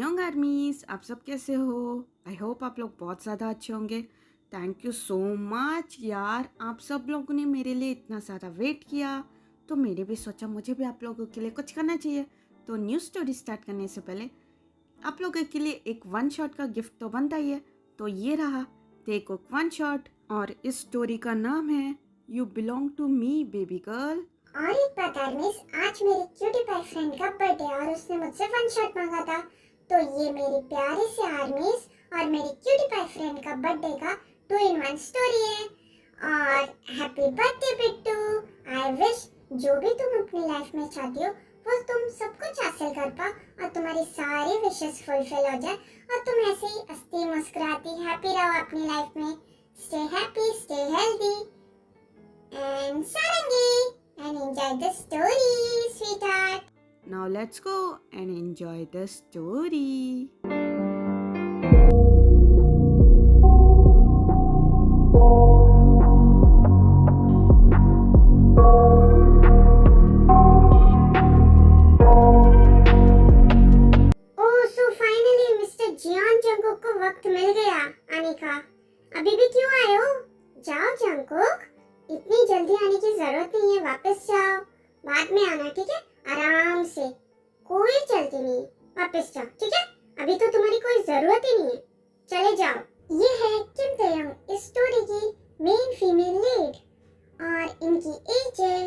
हाय आर्मीज, आप सब कैसे हो? आई होप आप लोग बहुत ज़्यादा अच्छे होंगे। थैंक यू सो मच यार, आप सब लोगों ने मेरे लिए इतना सारा वेट किया, तो मैंने भी सोचा मुझे भी आप लोगों के लिए कुछ करना चाहिए। तो न्यू स्टोरी स्टार्ट करने से पहले आप लोगों के लिए एक वन शॉट का गिफ्ट तो बनता ही है। तो ये रहा, टेक वन शॉट, और इस स्टोरी का नाम है you belong to me baby girl. और एक बात आर्मिस, आज मेरी क्यूटी पाई फ्रेंड का बर्थडे और उसने मुझसे वन शॉट मांगा था। तो ये मेरी प्यारी से आर्मिस और मेरी क्यूटी पाई फ्रेंड का बर्थडे का 2 in 1 स्टोरी है। और happy birthday Bittu. I wish जो भी तुम अपनी लाइफ में चाहती हो वो तुम सब कुछ हासिल कर पाओ और तुम्हारी सारी विशेस फुलफिल हो जाए और तुम ऐसे ही हंसती मुस्कुराती हैप्पी रहो अपनी लाइफ में। Stay happy, stay healthy and sarangi and enjoy the story, sweetheart. Now let's go and enjoy the story. Oh, so finally Mr. Jeon Jungkook को वक्त मिल गया आने का। अभी भी क्यों आए हो? जाओ जंगकुक, इतनी जल्दी आने की जरूरत नहीं है, वापस जाओ। बाद में आना, ठीक है? आराम से, कोई जल्दी नहीं, वापस जाओ, ठीक है? अभी तो तुम्हारी कोई जरूरत ही नहीं है, चले जाओ। ये है किम तयंग, इस स्टोरी की मेन फीमेल लीड और इनकी एज है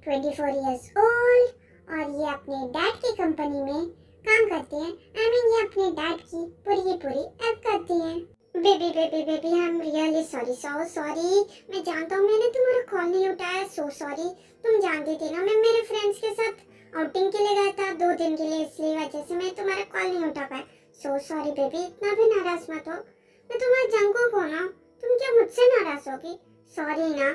24 इयर्स ओल्ड और ये अपने डैड की कंपनी में काम करते हैं। आई मीन ये अपने डैड की पूरी हेल्प करती हैं। Baby baby baby, I am really sorry, so sorry. मैं जानता हूँ मैंने तुम्हारा कॉल नहीं उठाया, सो सॉरी। तुम जानती थी ना मैं मेरे फ्रेंड्स के साथ आउटिंग के लिए गया था 2 दिन के लिए, इसलिए वजह से मैं तुम्हारा कॉल नहीं उठा पाया। सो सॉरी बेबी, इतना भी नाराज मत हो, मैं तुम्हारा जंगकुक हूँ ना, तुम क्या मुझसे नाराज होगी? सॉरी ना,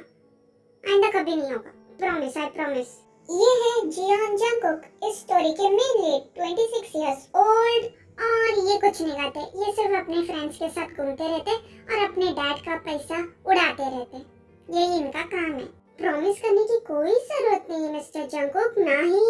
आइंदा कभी नहीं होगा, प्रॉमिस, आई प्रॉमिस। ये है जियोन जंगकुक, इस स्टोरी के मेन लीड, 26 इयर्स ओल्ड और ये कुछ नहीं करते, ये सिर्फ अपने फ्रेंड्स के साथ घूमते रहते और अपने डैड का पैसा उड़ाते रहते, यही इनका काम है। प्रॉमिस करने की कोई जरूरत नहीं है मिस्टर जंगकुक, ना ही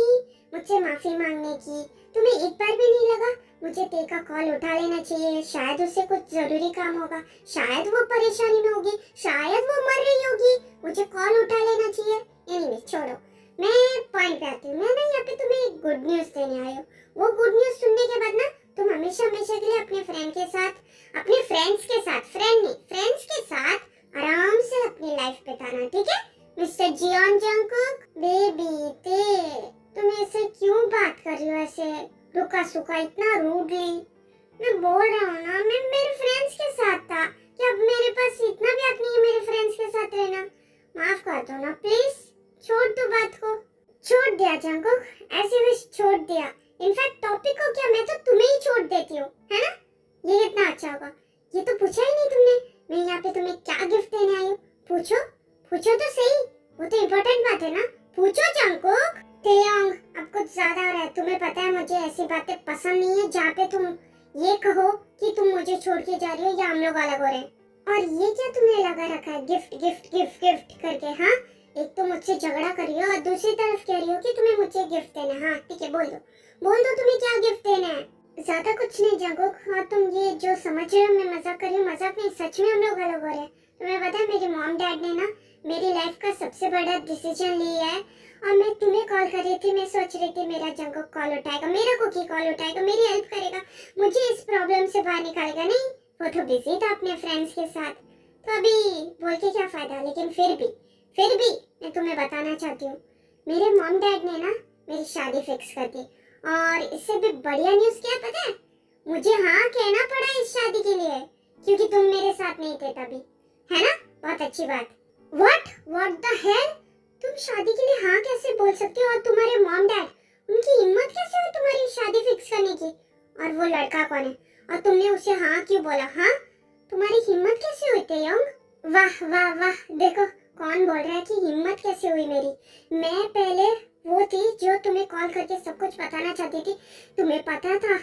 मुझसे माफी मांगने की। तुम्हें एक बार भी नहीं लगा मुझे ते का कॉल उठा लेना चाहिए? शायद उसे कुछ जरूरी काम होगा, शायद वो परेशानी में होगी, शायद वो मर रही होगी, मुझे कॉल उठा लेना चाहिए। एनीवे छोड़ो, मैं पॉइंट पे आती हूँ। मैं ना यहाँ पे तुम्हें एक गुड न्यूज देने आई हूँ। वो गुड न्यूज सुनने के बाद ना तुम हमेशा हमेशा के लिए अपने फ्रेंड के साथ, अपने फ्रेंड्स के साथ, फ्रेंड नहीं फ्रेंड्स के साथ आराम से अपनी लाइफ बिताना, ठीक है मिस्टर जियोन जंगकुक? बेबी ते, तुम ऐसे क्यों बात कर रही हो, ऐसे रुका सुका, इतना रूडली? मैं बोल रहा हूँ ना, मैं मेरे फ्रेंड्स के साथ था, क्या अब मेरे पास इतना भी हक नहीं है मेरे फ्रेंड्स के साथ रहना? माफ कर दो ना प्लीज, छोड़ दो बात को। छोड़ दिया जंगकुक, ऐसे विश छोड़ दिया। इनफैक्ट टॉपिक को क्या, मैं तो तुम्हें ही छोड़ देती हूँ, है ना? ये कितना अच्छा होगा। ये तो पूछा ही नहीं तुमने, मैं यहाँ पे तुम्हें क्या गिफ्ट देने आई हूँ? पूछो, पूछो तो सही, वो तो इम्पोर्टेंट बात है ना, पूछो जंगकुक। तेयोंग, अब कुछ ज्यादा हो रहा है, तुम्हें पता है मुझे ऐसी बातें पसंद नहीं है जहाँ पे तुम ये कहो कि तुम मुझे छोड़ के जा रही हो या हम लोग अलग हो रहे हैं। और ये क्या तुमने लगा रखा है गिफ्ट गिफ्ट गिफ्ट गिफ्ट करके? हाँ, एक तो मुझसे झगड़ा कर रही हो और दूसरी तरफ कह रही हो कि तुम्हें मुझे गिफ्ट देना है। हाँ ठीक है, बोल दो तुम्हें क्या गिफ्ट देना है। ज्यादा कुछ नहीं जंगकुक, हाँ तुम ये जो समझ रहे हो मैं मजाक कर रही हूँ, मजाक नहीं, सच में हम लोग अलग हो रहे हैं। तुम्हें पता है मेरे मॉम डैड ने ना मेरी लाइफ का सबसे बड़ा डिसीजन लिया है और मैं तुम्हें कॉल कर रही थी, मैं सोच रही थी मेरा जंगकुक कॉल उठाएगा, मेरा कुकी कॉल उठाएगा, मेरी हेल्प करेगा, मुझे इस प्रॉब्लम से बाहर निकालेगा। नहीं, वो तो बिजी था अपने फ्रेंड्स के साथ, तो अभी बोल के क्या फायदा। लेकिन फिर भी मैं तुम्हें बताना चाहती हूँ, मेरे मॉम डैड ने ना मेरी शादी फिक्स कर दी और इससे भी बढ़िया न्यूज़ क्या है पता है? मुझे हाँ कहना पड़ा इस शादी के लिए क्योंकि तुम मेरे साथ नहीं थे तभी, है ना? बहुत अच्छी बात। व्हाट द हेल, तुम शादी के लिए हाँ कैसे बोल सकते हो? और तुम्हारे मॉम डैड, उनकी हिम्मत कैसे हुई तुम्हारी शादी फिक्स करने की? और वो लड़का कौन है और तुमने उसे हाँ क्यों बोला? हाँ, तुम्हारी हिम्मत कैसे हुई तेयोंग? वाह वाह वाह, देखो कौन बोल रहा है कि हिम्मत कैसे हुई मेरी? मैं पहले वो थी जो तुम्हें कॉल करके सब कुछ बताना चाहती थी। तुम्हें पता था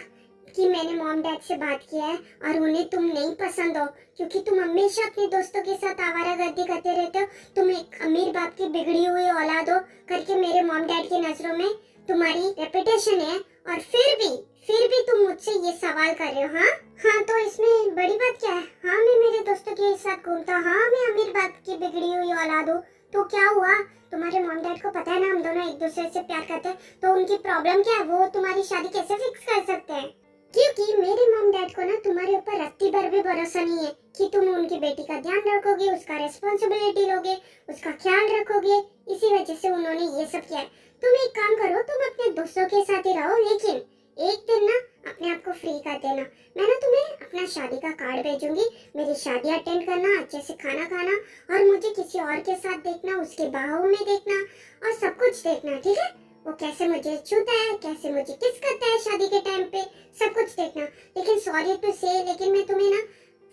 कि मैंने मॉम डैड से बात किया है और उन्हें तुम नहीं पसंद हो क्योंकि तुम हमेशा अपने दोस्तों के साथ आवारागर्दी करते रहते हो, तुम एक अमीर बाप की बिगड़ी हुई औलाद हो करके मेरे मॉम डैड की नजरों में तुम्हारी रेपुटेशन है। और फिर भी तुम मुझसे ये सवाल कर रहे हो? हाँ हाँ, तो इसमें बड़ी बात क्या है? हाँ, मैं मेरे दोस्तों के साथ घूमता, हाँ मैं अमीर बाप की बिगड़ी हुई औलाद हूँ, तो क्या हुआ? तुम्हारे मॉम डैड को पता है ना हम दोनों एक दूसरे से प्यार करते हैं, तो उनकी प्रॉब्लम क्या है? वो तुम्हारी शादी कैसे फिक्स कर सकते हैं? क्योंकि मेरे मॉम डैड को ना तुम्हारे ऊपर रत्ती भर भी भरोसा नहीं है कि तुम उनकी बेटी का ध्यान रखोगे, उसका रिस्पॉन्सिबिलिटी लोगे, उसका ख्याल रखोगे। इसी वजह से उन्होंने ये सब किया है। तुम एक काम करो, तुम अपने दोस्तों के साथ ही रहो, लेकिन एक दिन ना अपने आप को फ्री कर देना। मैं ना तुम्हें अपना शादी का कार्ड भेजूंगी, मेरी शादी अटेंड करना, अच्छे से खाना खाना, और मुझे किसी और के साथ देखना, उसके बाहों में देखना और सब कुछ देखना, ठीक है? वो कैसे मुझे छूता है, कैसे मुझे किस करता है शादी के टाइम पे, सब कुछ देखना। लेकिन सॉरी टू से, लेकिन मैं तुम्हें ना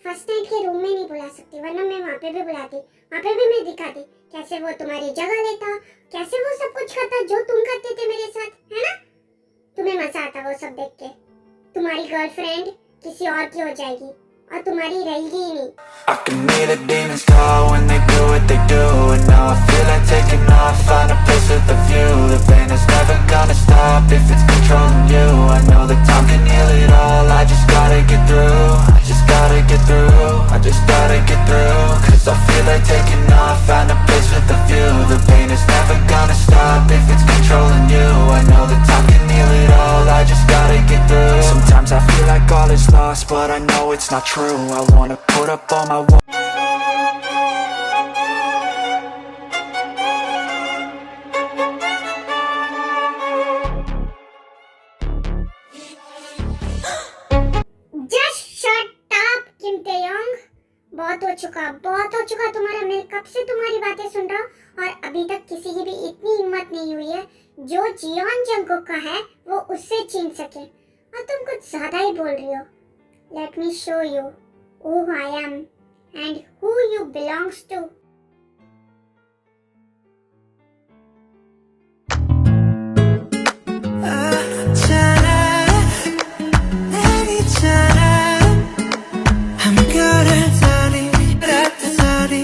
फर्स्ट नाइट के रूम में नहीं बुला सकती, वरना मैं वहाँ पे भी बुलाती, वहाँ पे भी मैं दिखाती कैसे वो तुम्हारी जगह लेता, कैसे वो सब कुछ करता जो तुम करते थे मेरे साथ, है ना? तुम्हें मजा आता वो सब देख के। तुम्हारी गर्लफ्रेंड किसी और की हो जाएगी और तुम्हारी रहेगी ही नहीं। I can hear the demons call when they do what they do. And now I feel like taking off, find a place with a view. The pain is never gonna stop if it's controlling you. I know that time can heal it all, I just gotta get through. I just gotta get through, I just gotta get through. Cause I feel like taking off, find a place with a view. The pain is never gonna stop if it's controlling you. I know that time can heal it all, I just gotta get through. Sometimes I feel like all is lost, but I know it's not true. I wanna put up all my walls. Just shut up Kim Taeyong. बहुत हो चुका तुम्हारा। मैं कब से तुम्हारी बातें सुन रहा हूँ और अभी तक किसी की भी इतनी हिम्मत नहीं हुई है जो जियोन जंगकुक का है वो उससे छीन सके, और तुम कुछ ज्यादा ही बोल रही हो। Let me show you who I am and who you belongs to. I'm good at sorry, sorry,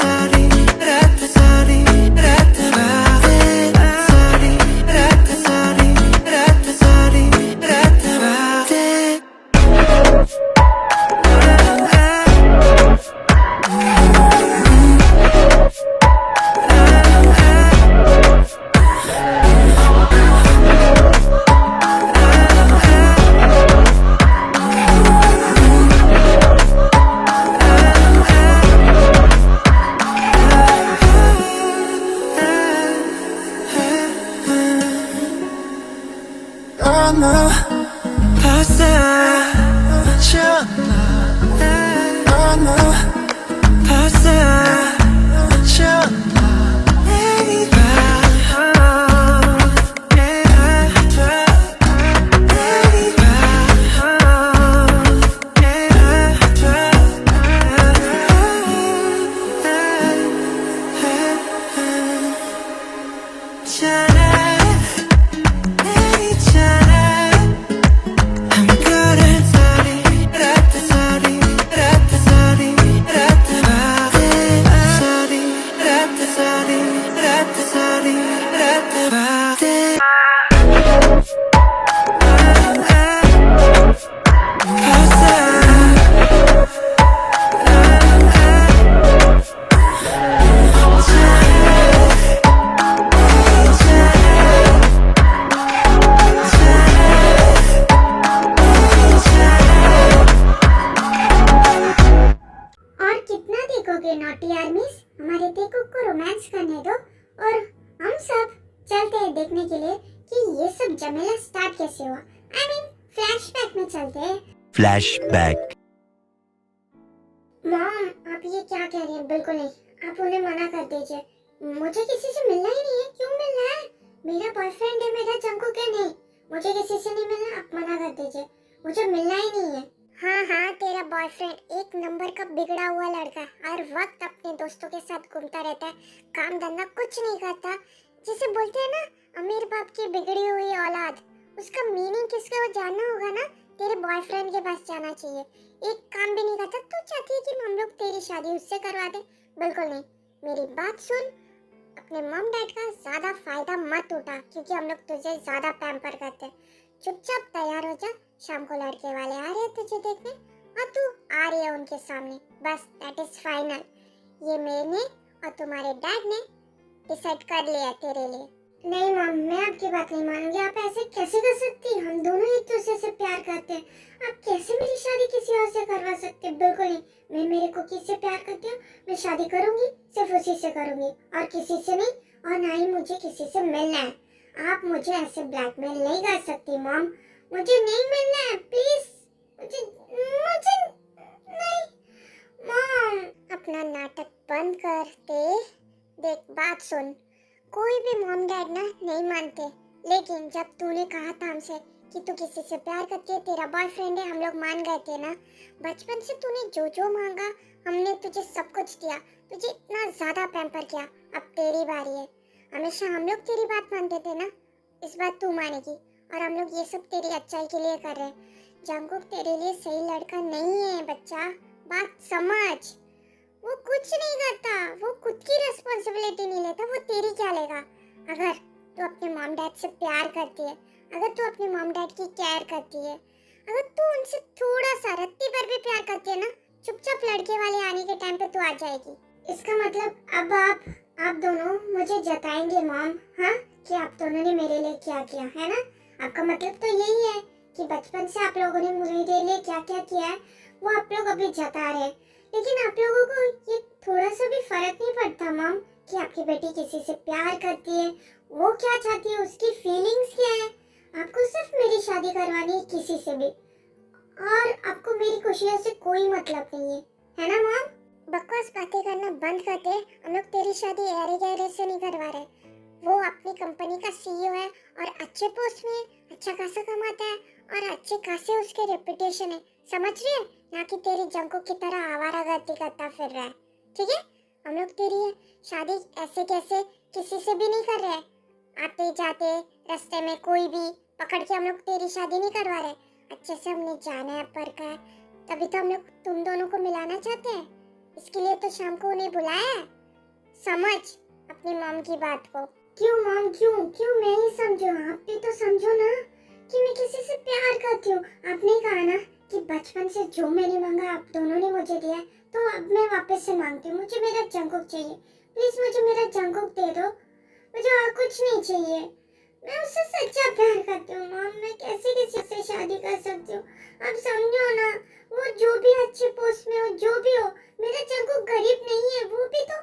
sorry, देखने के लिए कि ये सब झमेला स्टार्ट कैसे हुआ। आई मीन फ्लैशबैक में चलते हैं। फ्लैशबैक। मॉम, आप ये क्या कह रही हैं? बिल्कुल नहीं, आप उन्हें मना कर दीजिए। मुझे किसी से मिलना ही नहीं है। क्यों मिलना है? मेरा बॉयफ्रेंड है, मेरा जंकुक है। नहीं, मुझे किसी से नहीं मिलना। आप मना कर दीजिए, मुझे मिलना ही नहीं है। हाँ हाँ, तेरा बॉयफ्रेंड एक नंबर का बिगड़ा हुआ लड़का है। हर वक्त अपने दोस्तों के साथ घूमता रहता है, काम धंधा कुछ नहीं करता। जैसे बोलते हैं ना, अमीर बाप की बिगड़ी हुई औलाद, उसका मीनिंग किसका वो जानना होगा ना, तेरे बॉयफ्रेंड के पास जाना चाहिए। एक काम भी नहीं करता, तू चाहती है कि हम लोग तेरी शादी उससे करवा दे? बिल्कुल नहीं। मेरी बात सुन, अपने मम डैड का ज्यादा फायदा मत उठा, क्योंकि हम लोग तुझे ज्यादा पैम्पर करते हैं। चुपचाप तैयार हो जा, शाम को लड़के वाले आ रहे हैं तुझे देखने, और तू आ रही है उनके सामने, बस दैट इज फाइनल। ये मैंने और तुम्हारे डैड ने डिसाइड कर लिया तेरे लिए। नहीं मम, मैं आपकी बात नहीं मानूंगी। आप ऐसे कैसे कर सकती? हम दोनों एक दूसरे से प्यार करते हैं, आप कैसे मेरी शादी किसी और से करवा सकते? बिल्कुल नहीं। मैं मेरे कुकी से प्यार करती हूँ, मैं शादी करूंगी सिर्फ उसी से करूंगी, और किसी से नहीं, और ना ही मुझे किसी से मिलना है। आप मुझे ऐसे ब्लैकमेल नहीं कर सकती मम, मुझे नहीं मिलना है, प्लीज। मुझे मुझे नहीं मम। अपना नाटक बंद कर दे। देख बात सुन, कोई भी मॉम डैड ना नहीं मानते, लेकिन जब तूने कहा था हमसे कि तू किसी से प्यार करती है, तेरा बॉयफ्रेंड है, हम लोग मान गए थे ना। बचपन से तूने जो जो मांगा हमने तुझे सब कुछ दिया, तुझे इतना ज्यादा पैम्पर किया। अब तेरी बारी है। हमेशा हम लोग तेरी बात मानते थे ना, इस बात तू मानेगी, और हम लोग ये सब तेरी अच्छाई के लिए कर रहे हैं। जंगकुक तेरे लिए सही लड़का नहीं है बच्चा, बात समझ। वो कुछ नहीं करता, वो खुद की रिस्पांसिबिलिटी नहीं लेता, वो तेरी क्या लेगा? अगर तू अपने मॉम डैड से प्यार करती है, अगर तू अपने मॉम डैड की केयर करती है, अगर तू उनसे थोड़ा सा रत्ती भर भी प्यार करती है ना, चुपचाप लड़के वाले आने के टाइम पे तू आ जाएगी। इसका मतलब अब आप दोनों मुझे जताएंगे मॉम, हाँ, कि आप दोनों ने मेरे लिए क्या किया है ना? आपका मतलब तो यही है कि बचपन से आप लोगों ने मेरे लिए क्या क्या किया है वो आप लोग अभी जता रहे हैं। लेकिन आप लोगों को ये थोड़ा सा भी फर्क नहीं पड़ता मॉम कि आपकी बेटी किसी से प्यार करती है, वो क्या चाहती है, उसकी फीलिंग्स क्या है? आपको सिर्फ मेरी शादी करवानी है किसी से भी, और आपको मेरी खुशियों से कोई मतलब नहीं है ना मॉम? बकवास बातें करना बंद कर दे। हम लोग तेरी शादी ऐरे गैरे से नहीं करवा रहे। वो अपनी कंपनी का सीईओ है और अच्छे पोस्ट में है, अच्छा खासा कमाता है, और अच्छे खासे उसके रेपुटेशन है, समझ रही है? ना कि तेरी जंगकुक की तरह आवारागर्दी करता फिर रहा है, ठीक है? हम लोग तेरी शादी ऐसे कैसे किसी से भी नहीं कर रहे हैं। आते जाते रास्ते में कोई भी पकड़ के हम लोग तेरी शादी नहीं करवा रहे। अच्छे से हमने जाना है, परखा है, तभी तो हम लोग तुम दोनों को मिलाना चाहते हैं। इसके लिए तो शाम को उन्हें बुलाया है। समझ अपनी मॉम की बात को। क्यों मॉम, क्यों क्यों मैं ही समझू? आप भी तो समझो ना कि मैं किसी से प्यार करती हूँ। आपने कहा ना कि बचपन से जो मैंने मांगा आप दोनों ने मुझे दिया, तो अब मैं वापस से मांगती हूँ, मुझे मेरा जंगकुक चाहिए। प्लीज मुझे मेरा जंगकुक दे दो, मुझे और कुछ नहीं चाहिए। मैं उससे सच्चा प्यार करती हूँ मॉम, मैं कैसे किसी से शादी कर सकती हूँ? आप समझो ना, वो जो भी अच्छे पोस्ट में हो, जो भी हो, मेरा जंगकुक गरीब नहीं है। वो भी तो,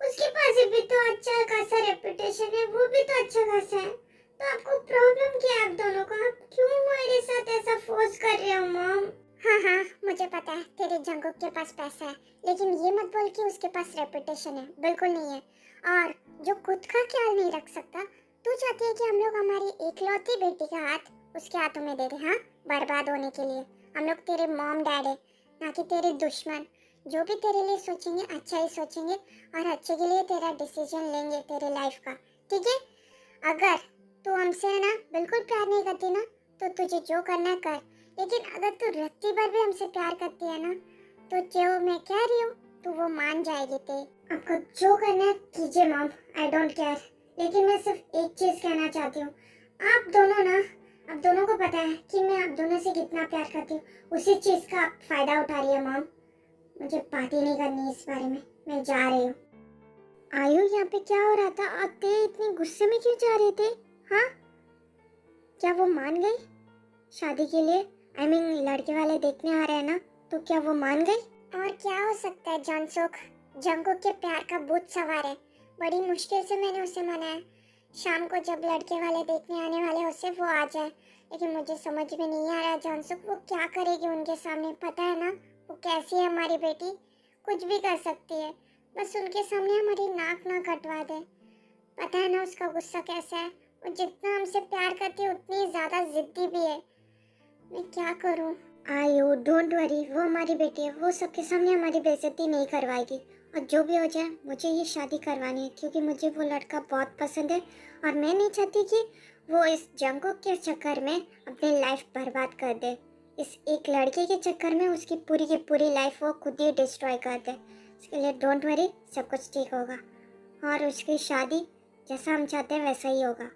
उसके पास भी तो अच्छा खासा रेपुटेशन है, वो भी तो अच्छा खासा है। तो आपको प्रॉब्लम क्या है आप दोनों को? आप क्यों मेरे साथ ऐसा फोर्स कर रहे हो मॉम? हाँ, मुझे पता है तेरे जंगकुक के पास पैसा है, लेकिन ये मत बोल कि उसके पास रेपुटेशन है, बिल्कुल नहीं है। और जो खुद का ख्याल नहीं रख सकता, तू चाहती है कि हम लोग हमारी एकलौती बेटी का हाथ उसके हाथों में दे दे, हाँ, बर्बाद होने के लिए। हम लोग तेरे मॉम डैड है, ना कि तेरे दुश्मन। जो भी तेरे लिए सोचेंगे अच्छा ही सोचेंगे, और अच्छे के लिए तेरा डिसीजन लेंगे तेरे लाइफ का, ठीक है? अगर तू हमसे ना बिल्कुल प्यार नहीं करती ना, तो तुझे जो करना है कर, लेकिन अगर तू रत्ती भर भी हमसे प्यार करती है ना, तो जो मैं कह रही हूँ तू वो मान जाएगी। ते आपको जो करना है कीजिए मॉम, आई डोंट केयर। लेकिन मैं सिर्फ एक चीज कहना चाहती हूँ, आप दोनों को पता है कि मैं आप दोनों से कितना प्यार करती हूँ, उसी चीज का आप फायदा उठा रही है मॉम। मुझे बात ही नहीं करनी इस बारे में, मैं जा रही हूँ। आयु, यहाँ पे क्या हो रहा था? और ते इतने गुस्से में क्यों जा रहे थे? हाँ, क्या वो मान गई शादी के लिए? I mean, लड़के वाले देखने आ रहे हैं ना, तो क्या वो मान गई? और क्या हो सकता है जॉनसुक, जंगकुक के प्यार का भूत सवार है। बड़ी मुश्किल से मैंने उसे मनाया। शाम को जब लड़के वाले देखने आने वाले उससे वो आ जाए, लेकिन मुझे समझ में नहीं आ रहा जॉनसुक वो क्या करेगी उनके सामने। पता है ना वो कैसी है हमारी बेटी, कुछ भी कर सकती है, बस उनके सामने हमारी नाक ना कटवा दे। पता है ना उसका गुस्सा कैसा है, वो जितना हमसे प्यार करती है उतनी ज्यादा जिद्दी भी है। मैं क्या करूं? आयु, डोंट वरी, वो हमारी बेटी है, वो सबके सामने हमारी बेइज्जती नहीं करवाएगी, और जो भी हो जाए मुझे ये शादी करवानी है, क्योंकि मुझे वो लड़का बहुत पसंद है और मैं नहीं चाहती कि वो इस जंगकोक के चक्कर में अपनी लाइफ बर्बाद कर दे। इस एक लड़के के चक्कर में उसकी पूरी की पूरी लाइफ वो खुद ही डिस्ट्रॉय कर दे। इसके लिए डोंट वरी, सब कुछ ठीक होगा और उसकी शादी जैसा हम चाहते हैं वैसा ही होगा।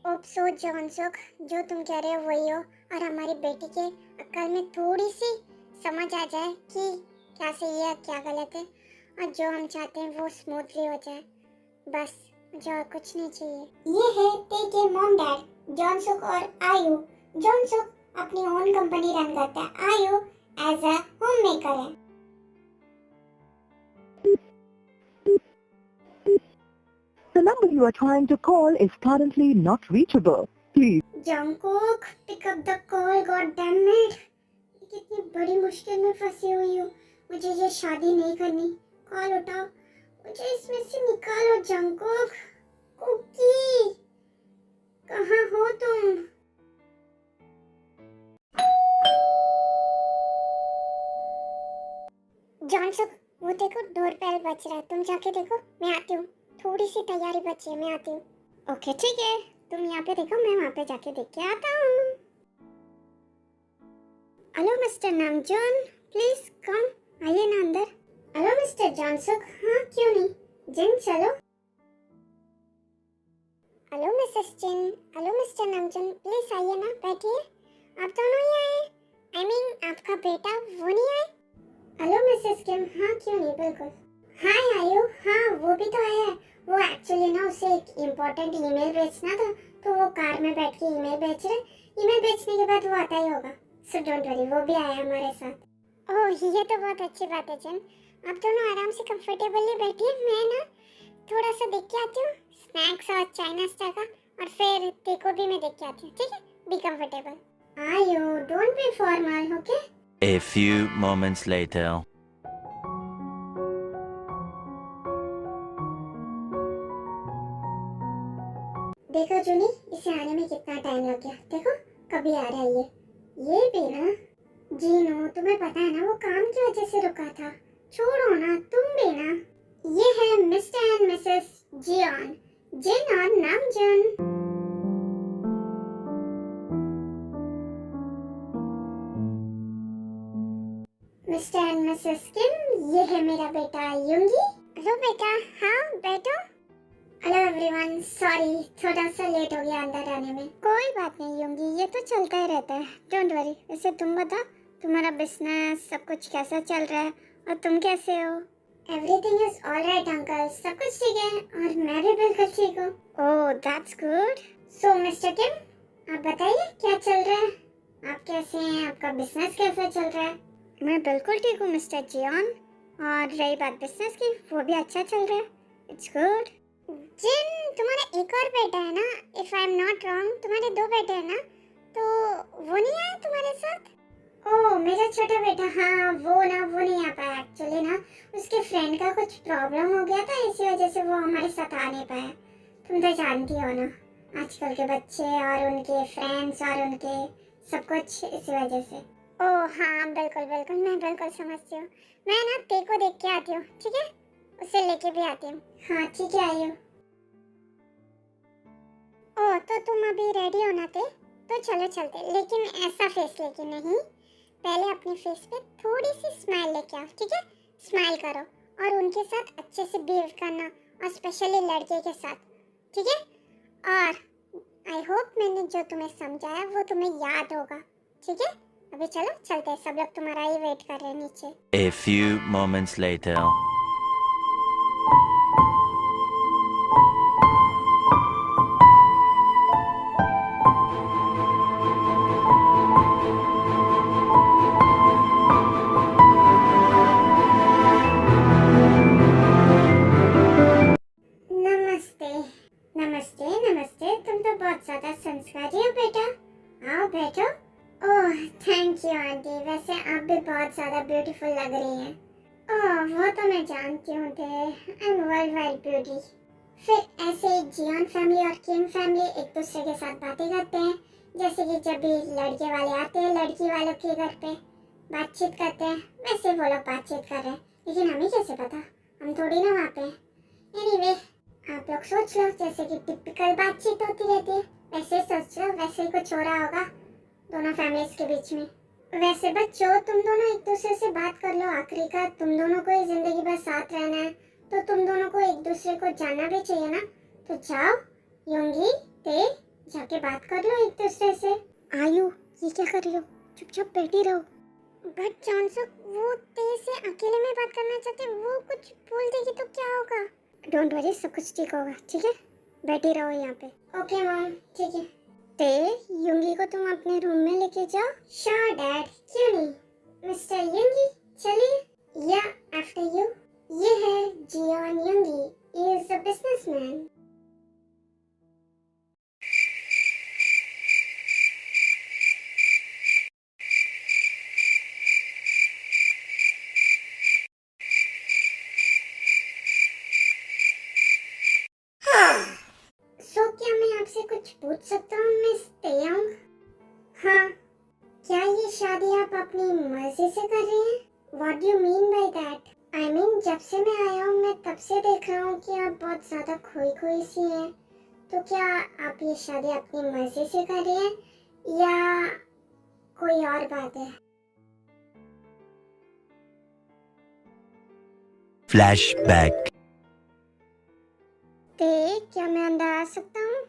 ओप सो जॉनसुक, जो तुम कह रहे हो वही हो और हमारी बेटी के अक्ल में थोड़ी सी समझ आ जाए कि क्या सही है क्या गलत है, और जो हम चाहते हैं वो स्मूथली हो जाए, बस मुझे और कुछ नहीं चाहिए। ये है तेरे मॉम डैड जॉनसुक और आयु। जॉनसुक अपनी ओन कंपनी रन करता है, आयु एज अ होम मेकर है। The number you are trying to call is currently not reachable. Please. Jungkook pick up the call, god damn it. कितनी बड़ी मुश्किल में फंसी हुई हूँ, मुझे ये शादी नहीं करनी। कॉल उठाओ, मुझे इसमें से निकालो। जंगकुक, कुकी कहाँ हो तुम? जॉनसुक, वो देखो डोर बेल बज रहा है, तुम जाके देखो। मैं आती हूँ, थोड़ी सी तैयारी बची है, मैं आती हूँ। ओके ठीक है, तुम यहाँ पे देखो, मैं वहाँ पे जाके देख के आता हूँ। Hello Mister Namjoon, please come, आइए ना अंदर। हेलो मिस्टर जॉनसुक, हाँ क्यों नहीं, जिन चलो। Hello Mrs Jin, hello Mister Namjoon, please आइए ना, बैठिए। आप दोनों ही आए? आई मीन आपका बेटा वो नहीं आए? हेलो मिसेस किम, हाँ क्यों नहीं, बिल्कुल। हाय आयु, हाँ वो भी तो आया है। वो एक्चुअली ना उसे एक इम्पोर्टेंट ईमेल भेजना था, तो वो कार में बैठ के ईमेल भेज रहे। ईमेल भेजने के बाद वो आता ही होगा, सो डोंट वरी, वो भी आया हमारे साथ। ओह ये तो बहुत अच्छी बात है जिन, आप दोनों आराम से कंफर्टेबली बैठिए। मैं ना थोड़ा सा देख के आती हूँ स्नैक्स और चाय नाश्ता का, और फिर तेको भी मैं देख के आती हूँ, ठीक है? Be comfortable. आयु don't be formal, okay? A few moments later. देखो जूनी, इसे आने में कितना टाइम लग गया, देखो कभी आ रहा है ये भी ना। जीनू तुम्हें पता है ना वो काम की वजह से रुका था, छोड़ो ना तुम भी ना। ये है मिस्टर एंड मिसेस जियोन, जिन और नामजून। मिस्टर एंड मिसेस किम, ये है मेरा बेटा युंगी। हेलो बेटा, हाँ बैठो। हेलो एवरीवन, सॉरी थोड़ा सा लेट हो गया अंदर आने में। कोई बात नहीं युंगी, ये तो चलता ही रहता है, डोंट वरी। वैसे तुम बता, तुम्हारा बिजनेस सब कुछ कैसा चल रहा है और तुम कैसे हो? एवरीथिंग इज ऑलराइट अंकल, सब कुछ ठीक है और मैं भी बिल्कुल ठीक हूँ। Oh that's good. So Mister Kim आप बताइए क्या चल रहा है, आप कैसे हैं, आपका बिजनेस कैसा चल रहा है? मैं बिल्कुल ठीक हूँ मिस्टर जियोन, और रही बात बिजनेस की, वो भी अच्छा चल रहा है, इट्स गुड। जिन तुम्हारा एक और बेटा है ना, if I am not wrong, तुम्हारे 2 बेटे हैं ना, तो वो नहीं आया तुम्हारे साथ? ओह मेरा छोटा बेटा, हाँ वो नहीं आ पाया एक्चुअली ना, उसके फ्रेंड का कुछ प्रॉब्लम हो गया था, इसी वजह से वो हमारे साथ आ नहीं पाया। तुम तो जानती हो ना आजकल के बच्चे और उनके फ्रेंड्स और उनके सब कुछ, इसी वजह से। ओह हाँ बिल्कुल बिल्कुल, मैं बिल्कुल समझती हूँ। मैं ना ते को देख के आती हूँ, ठीक है? उसे लेके भी आती हूँ। हाँ ठीक है आइयो। ओह तो तुम अभी रेडी हो ना ते? तो चलो चलते, लेकिन ऐसा फेस लेके नहीं, पहले अपने फेस पे थोड़ी सी स्माइल लेके आओ, ठीक है? स्माइल करो और उनके साथ अच्छे से बिहेव करना, और स्पेशली लड़के के साथ, ठीक है? और आई होप मैंने जो तुम्हें समझाया वो तुम्हें याद होगा, ठीक है? अभी चलो चलते हैं, सब लोग तुम्हारा ही वेट कर रहे हैं नीचे। A few moments later. नमस्ते नमस्ते नमस्ते, तुम तो बहुत ज्यादा संस्कारी हो बेटा, आओ बैठो। ओह थैंक यू आंटी, वैसे आप भी बहुत ज्यादा ब्यूटीफुल लग रही हैं। ओह वो तो मैं जानती हूँ, I am world wide beauty. फिर ऐसे जियोन फैमिली और किम फैमिली एक दूसरे के साथ बातें करते हैं, जैसे कि जब भी लड़के वाले आते हैं लड़की वालों के घर पे बातचीत करते हैं, वैसे वो लोग बातचीत कर रहे हैं, लेकिन हमें कैसे पता, हम थोड़ी ना वहाँ पे। एनीवे, आप लोग सोच लो, जैसे कि टिपिकल बातचीत होती रहती है वैसे सोच लो, वैसे ही कुछ हो रहा होगा दोनों फैमिलीज के बीच में। वैसे बच्चों, तुम दोनों एक दूसरे से बात कर लो। आखिरी का तुम दोनों को जिंदगी भर साथ रहना है, तो तुम दोनों को एक दूसरे को जानना भी चाहिए ना। तो जाओ योंगी, ते जाके बात कर लो एक दूसरे से। आयु, ये क्या कर रही हो? चुपचाप बैठी रहो। बट जॉनसक, वो ते से अकेले में बात करना चाहते, वो कुछ बोल देगी तो क्या होगा? डोंट वरी, सब कुछ ठीक होगा, ठीक है? बैठी रहो यहाँ पे। ओके मॉम, ठीक है। ते, युंगी को तुम अपने रूम में लेके जाओ। श्योर डैड, क्यों नहीं। मिस्टर युंगी, चलिए। या आफ्टर यू। ये है Jeon Yoongi, he is a businessman. So क्या मैं आपसे कुछ पूछ सकता हूँ मिस तेयोंग? हाँ, क्या ये शादी आप अपनी मर्जी से कर रहे हैं? What do you mean by that? I mean, जब से मैं आया हूँ मैं तब से देख रहा हूँ कि आप बहुत ज्यादा खोई खोई सी हैं। तो क्या आप ये शादी अपनी मर्जी से कर रहे हैं या कोई और बात है? Flashback. ते, क्या मैं अंदर आ सकता हूँ?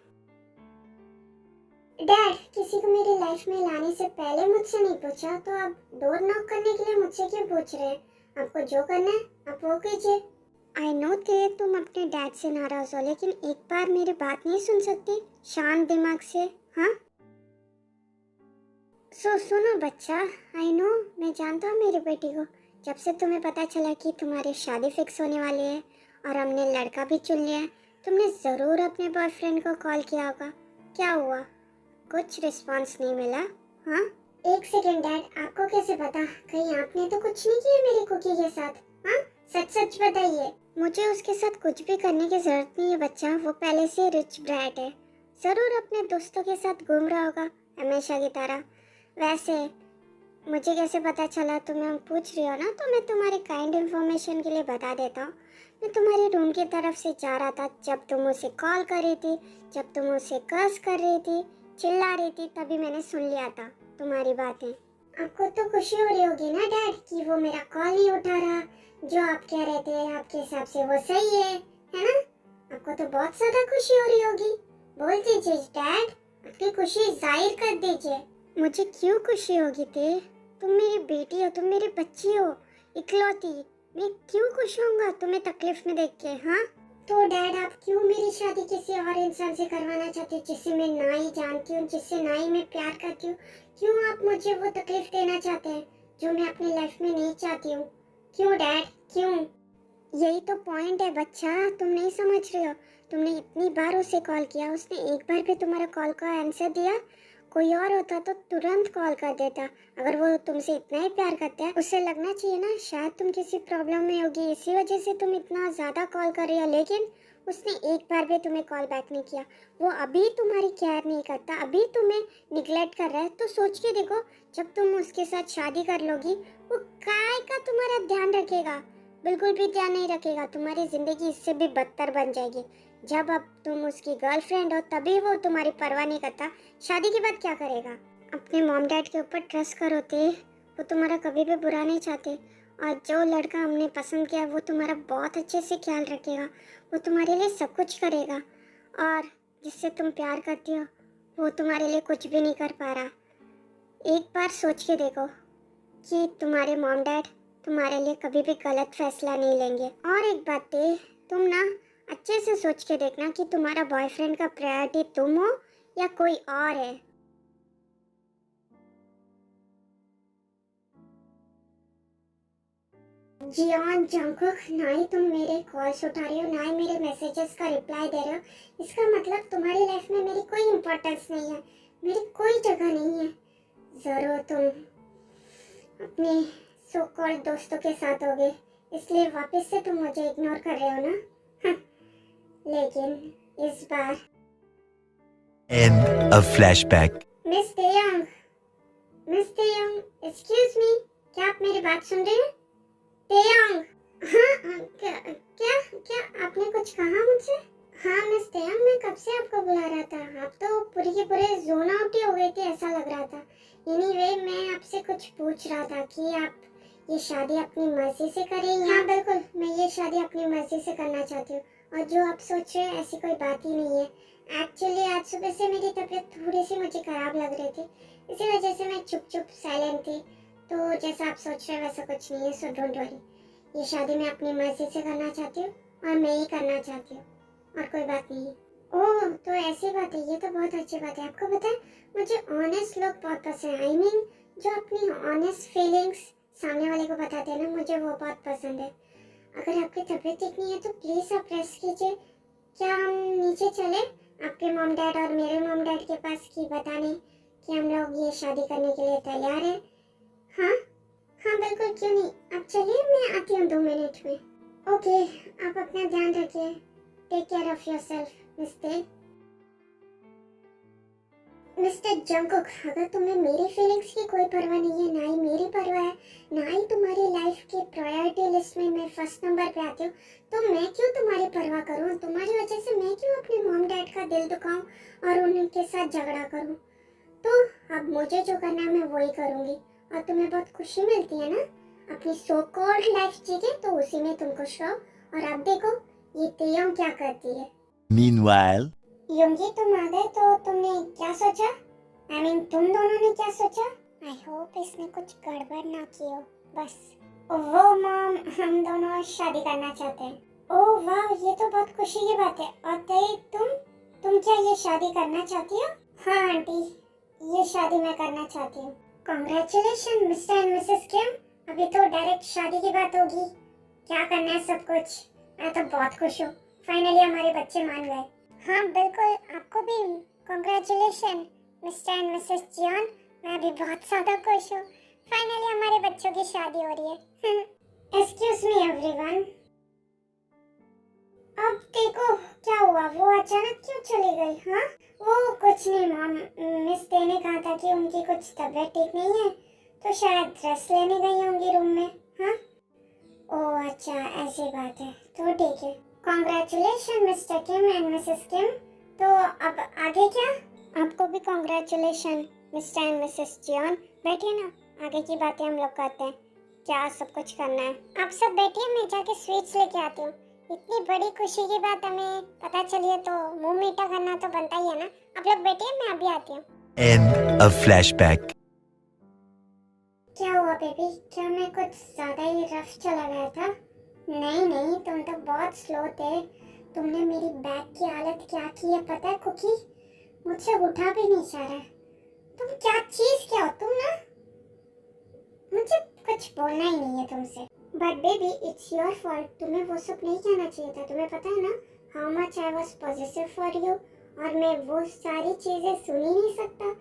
डैड, किसी को मेरी लाइफ में लाने से पहले मुझसे नहीं पूछा, तो आप डोर नॉक करने के लिए मुझसे क्यों पूछ रहे हैं? आपको जो करना है आप वो कीजिए। आई नो ते, तुम अपने डैड से नाराज हो, लेकिन एक बार मेरी बात नहीं सुन सकती शांत दिमाग से? हाँ, सुनो बच्चा, आई नो, मैं जानता हूँ मेरी बेटी को। जब से तुम्हें पता चला कि तुम्हारी शादी फिक्स होने वाली है और हमने लड़का भी चुन लिया है, तुमने ज़रूर अपने बॉयफ्रेंड को कॉल किया होगा। क्या हुआ? कुछ रिस्पांस नहीं मिला? हाँ, एक सेकंड डैड, आपको कैसे पता? कहीं आपने तो कुछ नहीं किया मेरी कुकी के साथ? हाँ, सच सच बताइए। मुझे उसके साथ कुछ भी करने की जरूरत नहीं है बच्चा, वो पहले से रिच ब्रैट है। जरूर अपने दोस्तों के साथ घूम रहा होगा हमेशा की तरह। वैसे मुझे कैसे पता चला तुम्हें पूछ रही हो ना, तो मैं तुम्हारे काइंड इन्फॉर्मेशन के लिए बता देता हूँ। मैं तुम्हारे रूम की तरफ से जा रहा था जब तुम उसे कॉल कर रही थी, जब तुम उसे कर्स कर रही थी, चिल्ला रही थी, तभी मैंने सुन लिया था तुम्हारी बातें। आपको तो खुशी हो रही होगी ना डैड कि वो मेरा कॉल नहीं उठा रहा। जो आप कह रहे थे आपके हिसाब से वो सही है ना? आपको तो बहुत ज्यादा खुशी हो रही होगी। बोल दीजिए डैड, अपनी खुशी जाहिर कर दीजिए। मुझे क्यों खुशी होगी थे? तुम मेरी बेटी हो, तुम मेरी बच्ची हो, इकलौती। मैं क्यों खुश होऊंगा तुम्हें तकलीफ में देख के? हाँ, तो डैड आप क्यों मेरी शादी किसी और इंसान से करवाना चाहते हो जिससे मैं ना ही जानती हूँ, जिससे ना ही मैं प्यार करती हूँ? क्यों आप मुझे वो तकलीफ देना चाहते हैं जो मैं अपनी लाइफ में नहीं चाहती हूँ? क्यों डैड, क्यों? यही तो पॉइंट है बच्चा, तुम नहीं समझ रहे हो। तुमने इतनी बार उसे कॉल किया, उसने एक बार भी तुम्हारा कॉल का आंसर दिया? कोई और होता तो तुरंत कॉल कर देता। अगर वो तुमसे इतना ही प्यार करता है, उससे लगना चाहिए ना शायद तुम किसी प्रॉब्लम में होगी, इसी वजह से तुम इतना ज़्यादा कॉल कर रही हो। लेकिन उसने एक बार भी तुम्हें कॉल बैक नहीं किया। वो अभी तुम्हारी केयर नहीं करता, अभी तुम्हें निगलेक्ट कर रहा है। तो सोच के देखो, जब तुम उसके साथ शादी कर लोगी, वो काय का तुम्हारा ध्यान रखेगा? बिल्कुल भी ध्यान नहीं रखेगा। तुम्हारी ज़िंदगी इससे भी बदतर बन जाएगी। जब अब तुम उसकी गर्लफ्रेंड हो तभी वो तुम्हारी परवाह नहीं करता, शादी के बाद क्या करेगा? अपने मॉम डैड के ऊपर ट्रस्ट करो ते, वो तुम्हारा कभी भी बुरा नहीं चाहते। और जो लड़का हमने पसंद किया वो तुम्हारा बहुत अच्छे से ख्याल रखेगा, वो तुम्हारे लिए सब कुछ करेगा। और जिससे तुम प्यार करती हो वो तुम्हारे लिए कुछ भी नहीं कर पा रहा। एक बार सोच के देखो कि तुम्हारे मॉम डैड तुम्हारे लिए कभी भी गलत फैसला नहीं लेंगे। और एक बात है, तुम ना अच्छे से सोच के देखना कि तुम्हारा बॉयफ्रेंड का प्रायोरिटी तुम हो या कोई और है। जियोन जंगकुक, ना ही तुम मेरे कॉल्स उठा रही हो, ना ही मेरे मैसेजेस का रिप्लाई दे रहे हो। इसका मतलब तुम्हारी लाइफ में मेरी कोई इम्पोर्टेंस नहीं है, मेरी कोई जगह नहीं है। जरूर तुम अपने सो कॉल्ड दोस्तों के साथ होगे, इसलिए वापस से तुम मुझे इग्नोर कर रहे हो ना? लेकिन इस बार End of flashback. Miss Taeyong, excuse me, क्या आप मेरी बात सुन रहे हैं? तेयोंग, हाँ क्या क्या क्या आपने कुछ कहा मुझसे? हाँ मिस तेयम, मैं कब से आपको बुला रहा था, आप तो पूरी के पूरे जोन आउट ही हो गए थे ऐसा लग रहा था। एनीवे मैं आपसे कुछ पूछ रहा था कि आप ये शादी अपनी मर्जी से करें या? हाँ बिल्कुल, मैं ये शादी अपनी मर्जी से करना चाहती हूँ और जो आप सोच रहे हैं ऐसी कोई बात ही नहीं है। एक्चुअली आज सुबह से मेरी तबीयत थोड़ी सी मुझे खराब लग रही थी, इसी वजह से मैं चुप चुप साइलेंट थी। तो जैसा आप सोच रहे हैं वैसा कुछ नहीं है, सो डोंट वरी। ये शादी मैं अपनी मर्जी से करना चाहती हूँ और मैं ही करना चाहती हूँ और कोई बात नहीं है। ओह तो ऐसी बात है, ये तो बहुत अच्छी बात है। आपको पता है मुझे ऑनेस्ट लोग बहुत पसंद है। आई मीन जो अपनी ऑनेस्ट फीलिंग्स सामने वाले को बताते हैं ना, मुझे वो बहुत पसंद है। अगर आपकी तबीयत ठीक नहीं है तो प्लीज़ आप रेस्ट कीजिए। क्या हम नीचे चले आपके मॉम डैड और मेरे मॉम डैड के पास कि बताने कि हम लोग ये शादी करने के लिए तैयार हैं? हाँ हाँ बिल्कुल, क्यों नहीं, आप चलिए, मैं आती हूँ 2 मिनट में। ओके, आप अपना ध्यान रखिए। Take care of yourself mister Jungkook. अगर तुम्हें मेरी फीलिंग्स की कोई परवाह नहीं है, ना ही मेरी परवाह है, ना ही तुम्हारी लाइफ के प्रायोरिटी लिस्ट में मैं फर्स्ट नंबर पे आती हूँ, तो मैं क्यों तुम्हारी परवाह करूँ? तुम्हारी वजह से मैं क्यों अपने मॉम डैड का दिल दुखाऊं और उनके साथ झगड़ा करूँ? तो अब मुझे जो करना है मैं वही करूँगी और तुम्हें बहुत खुशी मिलती है ना अपनी सो कॉल्ड लाइफ जी के, तो उसी में तुम खुश रहो। और अब देखो ये तेयम क्या करती है। Meanwhile, योंगी तुम आ गए तो तुमने क्या सोचा? आई मीन तुम दोनों ने क्या सोचा? आई होप इसने कुछ गड़बड़ ना की हो। बस वो मॉम, हम दोनों शादी करना चाहते हैं। ओह वाह, ये तो बहुत खुशी की बात है। और तुम क्या ये शादी करना चाहती हो? हाँ आंटी, ये शादी मैं करना चाहती हूँ। कॉन्ग्रेचुलेशन मिस्टर एंड मिसेस किम। अभी तो डायरेक्ट शादी की बात होगी, क्या करना है सब कुछ। मैं तो बहुत खुश हूँ, फाइनली हमारे बच्चे मान गए। हाँ बिल्कुल, आपको भी कॉन्ग्रेचुलेशन मिस्टर एंड मिसेस जियान। मैं भी बहुत ज़्यादा खुश हूँ, फाइनली हमारे बच्चों की शादी हो रही है। Excuse me everyone. अब देखो क्या हुआ, वो अचानक क्यों चली गई? हाँ वो कुछ नहीं मॉम, मिस दे ने कहा था कि उनकी कुछ तबीयत ठीक नहीं है तो शायद रेस्ट लेने गई होंगी रूम में। हाँ ओह अच्छा, ऐसी बात है, तो ठीक है। Congratulation Mister Kim and Mrs Kim. तो अब आगे क्या? आपको भी congratulation Mister and Mrs Jian. बैठिए ना, आगे की बातें हम लोग करते हैं, क्या सब कुछ करना है। आप सब बैठिए, मैं जाके स्वीट्स लेके आती हूँ। इतनी बड़ी खुशी की बात हमें पता चली है तो मुंह मीठा करना तो बनता ही है ना। आप लोग बैठिए, मैं अभी आती हूँ। end of flashback. क्या हुआ बेबी, क्या मैं कुछ ज्यादा ही रफ चला गया था? नहीं तुम तो बहुत स्लो थे। तुमने मेरी बैग की हालत क्या की है पता है कुकी? मुझसे उठा भी नहीं जा रहा। तुम क्या हो तुम ना? मुझे कुछ बोलना ही नहीं है तुमसे। But baby it's your fault, तुम्हें वो सब नहीं कहना चाहिए था। तुम्हें पता है ना how much I was positive for you, और मैं वो सारी चीजें सुन ही नहीं सकता।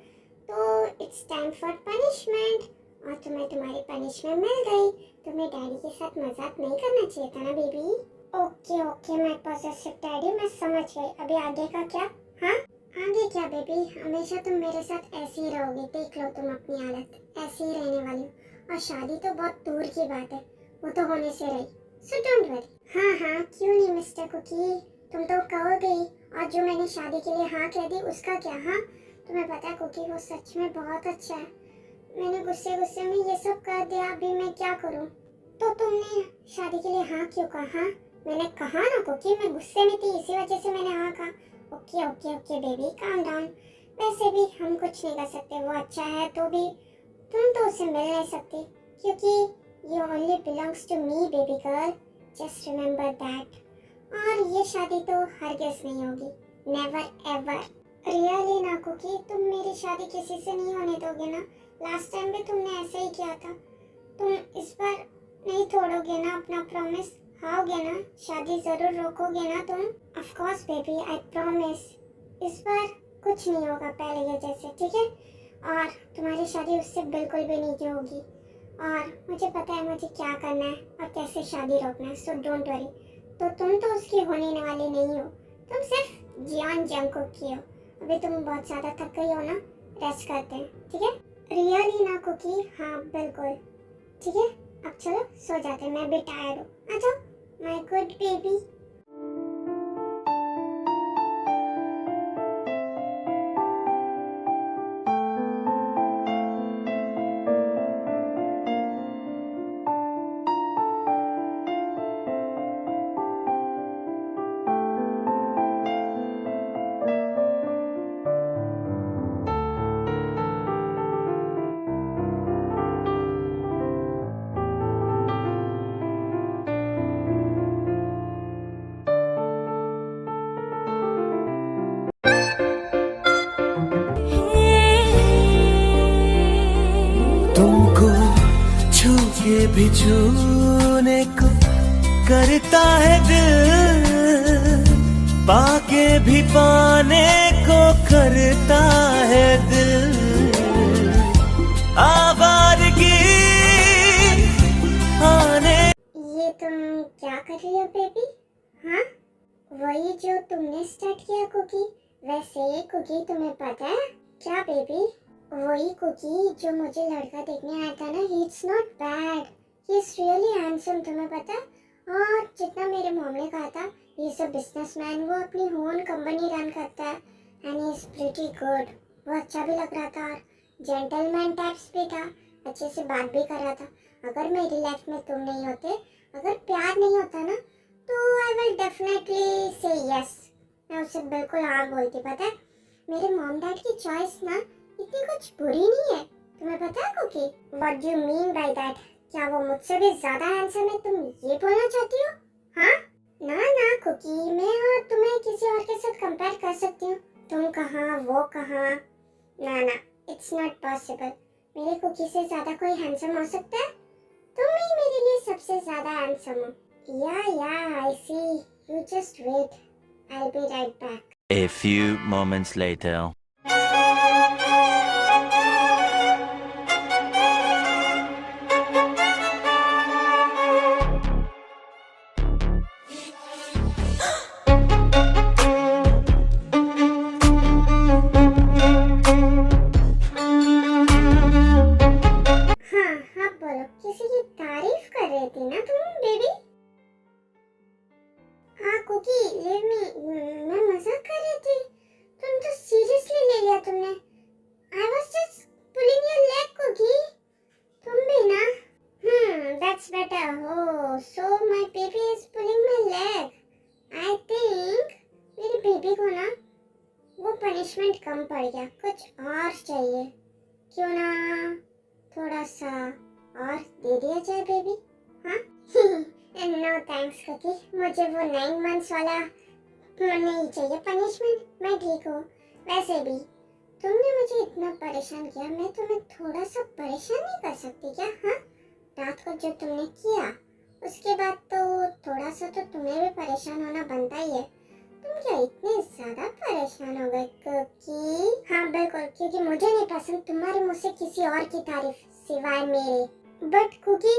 तो इट्स टाइम फॉर पनिशमेंट, और तुम्हें तुम्हारी पनिशमेंट मिल गई। तुम्हें डैडी के साथ मजाक नहीं करना चाहिए था ना बेबी। ओके मैं पॉजिटिव डैडी, मैं समझ गई। अभी आगे का क्या? हाँ आगे क्या बेबी, हमेशा तुम मेरे साथ ऐसे ही रहोगे। देख लो तुम अपनी हालत, ऐसे ही रहने वाली हो। और शादी तो बहुत दूर की बात है, वो तो होने से रही, सो डोंट वरी। हाँ क्यों नहीं मिस्टर कुकी, तुम तो कहोगे ही। और जो मैंने शादी के लिए हाँ कह दी उसका क्या? हाँ तुम्हें पता है कुकी वो सच में बहुत अच्छा है। मैंने गुस्से में ये सब कर दिया, अभी मैं क्या करूं? तो तुमने शादी के लिए हाँ क्यों कहा? हाँ मैंने कहा ना कुकी, मैं गुस्से में थी इसी वजह से मैंने हाँ कहा। Okay baby calm down. वैसे भी हम कुछ नहीं कर सकते, वो अच्छा है तो भी तुम तो उससे मिल नहीं सकती, क्योंकि you only belongs to me baby girl, just remember that. और ये शादी तो हरगिज़ नहीं होगी, नेवर एवर। रियली ना कुकी, तुम मेरी शादी किसी से नहीं होने दोगे ना? लास्ट टाइम भी तुमने ऐसा ही किया था। तुम इस बार नहीं तोड़ोगे ना अपना प्रॉमिस? आओगे ना, शादी जरूर रोकोगे ना तुम? Of course baby, I promise. इस बार कुछ नहीं होगा पहले के जैसे, ठीक है? और तुम्हारी शादी उससे बिल्कुल भी नहीं होगी। और मुझे पता है मुझे क्या करना है और कैसे शादी रोकना है, सो डोंट वरी। तो तुम तो उसकी होने वाली नहीं हो, तुम सिर्फ जियान जंगकुक की हो। अभी तुम बहुत ज़्यादा थक गई हो ना, रेस्ट करते हैं, ठीक है? रियली ना कुकी? हाँ बिल्कुल, ठीक है। अब चलो सो जाते हैं, मैं भी टायर्ड हूँ। आ जाओ माय गुड बेबी। तुमको छू के भी छूने को करता है दिल, पाके भी पाने को करता है दिल। आवारगी आने ये तुम क्या कर रही हो बेबी? हाँ, वही जो तुमने स्टार्ट किया कुकी, वैसे ही कुकी तुम्हें पता है क्या बेबी? वही कुकी जो मुझे लड़का देखने आया था ना, he is not bad, he is really handsome, तुम्हें पता है? और जितना मेरे मॉम ने कहा था, ही इज अ बिजनेसमैन, वो अपनी ओन कंपनी रन करता है and he is pretty good. वो अच्छा भी लग रहा था और जेंटलमैन टाइप्स भी था, अच्छे से बात भी कर रहा था। अगर मेरी लाइफ में तुम नहीं होते, अगर प्यार नहीं होता ना, तो आई विल डेफिनेटली से यस। मैं उससे बिल्कुल हाँ बोलती, पता है? मेरे मॉम डैड की चॉइस ना इतनी कुछ बुरी नहीं है, तुम्हें पता है Cookie? What do you mean by that? क्या वो मुझसे भी ज्यादा हैंडसम है, तुम ये बोलना चाहती हो? हाँ ना ना कुकी, मैं और तुम्हें किसी और के साथ कंपेयर कर सकती हूँ, तुम कहाँ वो कहाँ, ना ना, इट्स नॉट पॉसिबल। मेरे कुकी से ज्यादा कोई हैंडसम हो सकता है? तुम ही मेरे लिए सबसे ज्यादा हैंडसम हो। या I see, you just wait, I will be right back. A few moments later. हाँ बोलो, किसी की तारीफ कर रही थी ना तुम बेबी? हाँ कुकी, लीव मी, मैं मजाक कर रही थी, तुम तो सीरियसली ले लिया तुमने। I was just pulling your leg Cookie, तुम भी ना। That's better. Oh, so my baby is pulling my leg. I think मेरी बेबी को ना वो पनिशमेंट कम पड़ गया, कुछ और चाहिए। क्यों ना थोड़ा सा और दे दिया जाए बेबी? हाँ नो थैंक्स कुकी, मुझे वो 9 मंथ्स वाला नहीं चाहिए पनिशमेंट, मैं ठीक हूँ। वैसे भी तुमने मुझे इतना परेशान किया, मैं तुम्हें थोड़ा सा परेशान नहीं कर सकती क्या? हाँ, रात को जो तुमने किया उसके बाद तो थोड़ा सा तो तुम्हें भी परेशान होना बनता ही है। तुम क्या इतने ज्यादा परेशान हो गए कुकी? हाँ बिल्कुल, क्योंकि मुझे नहीं पसंद तुम्हारे मुंह से किसी और की तारीफ सिवाय मेरे। But Cookie,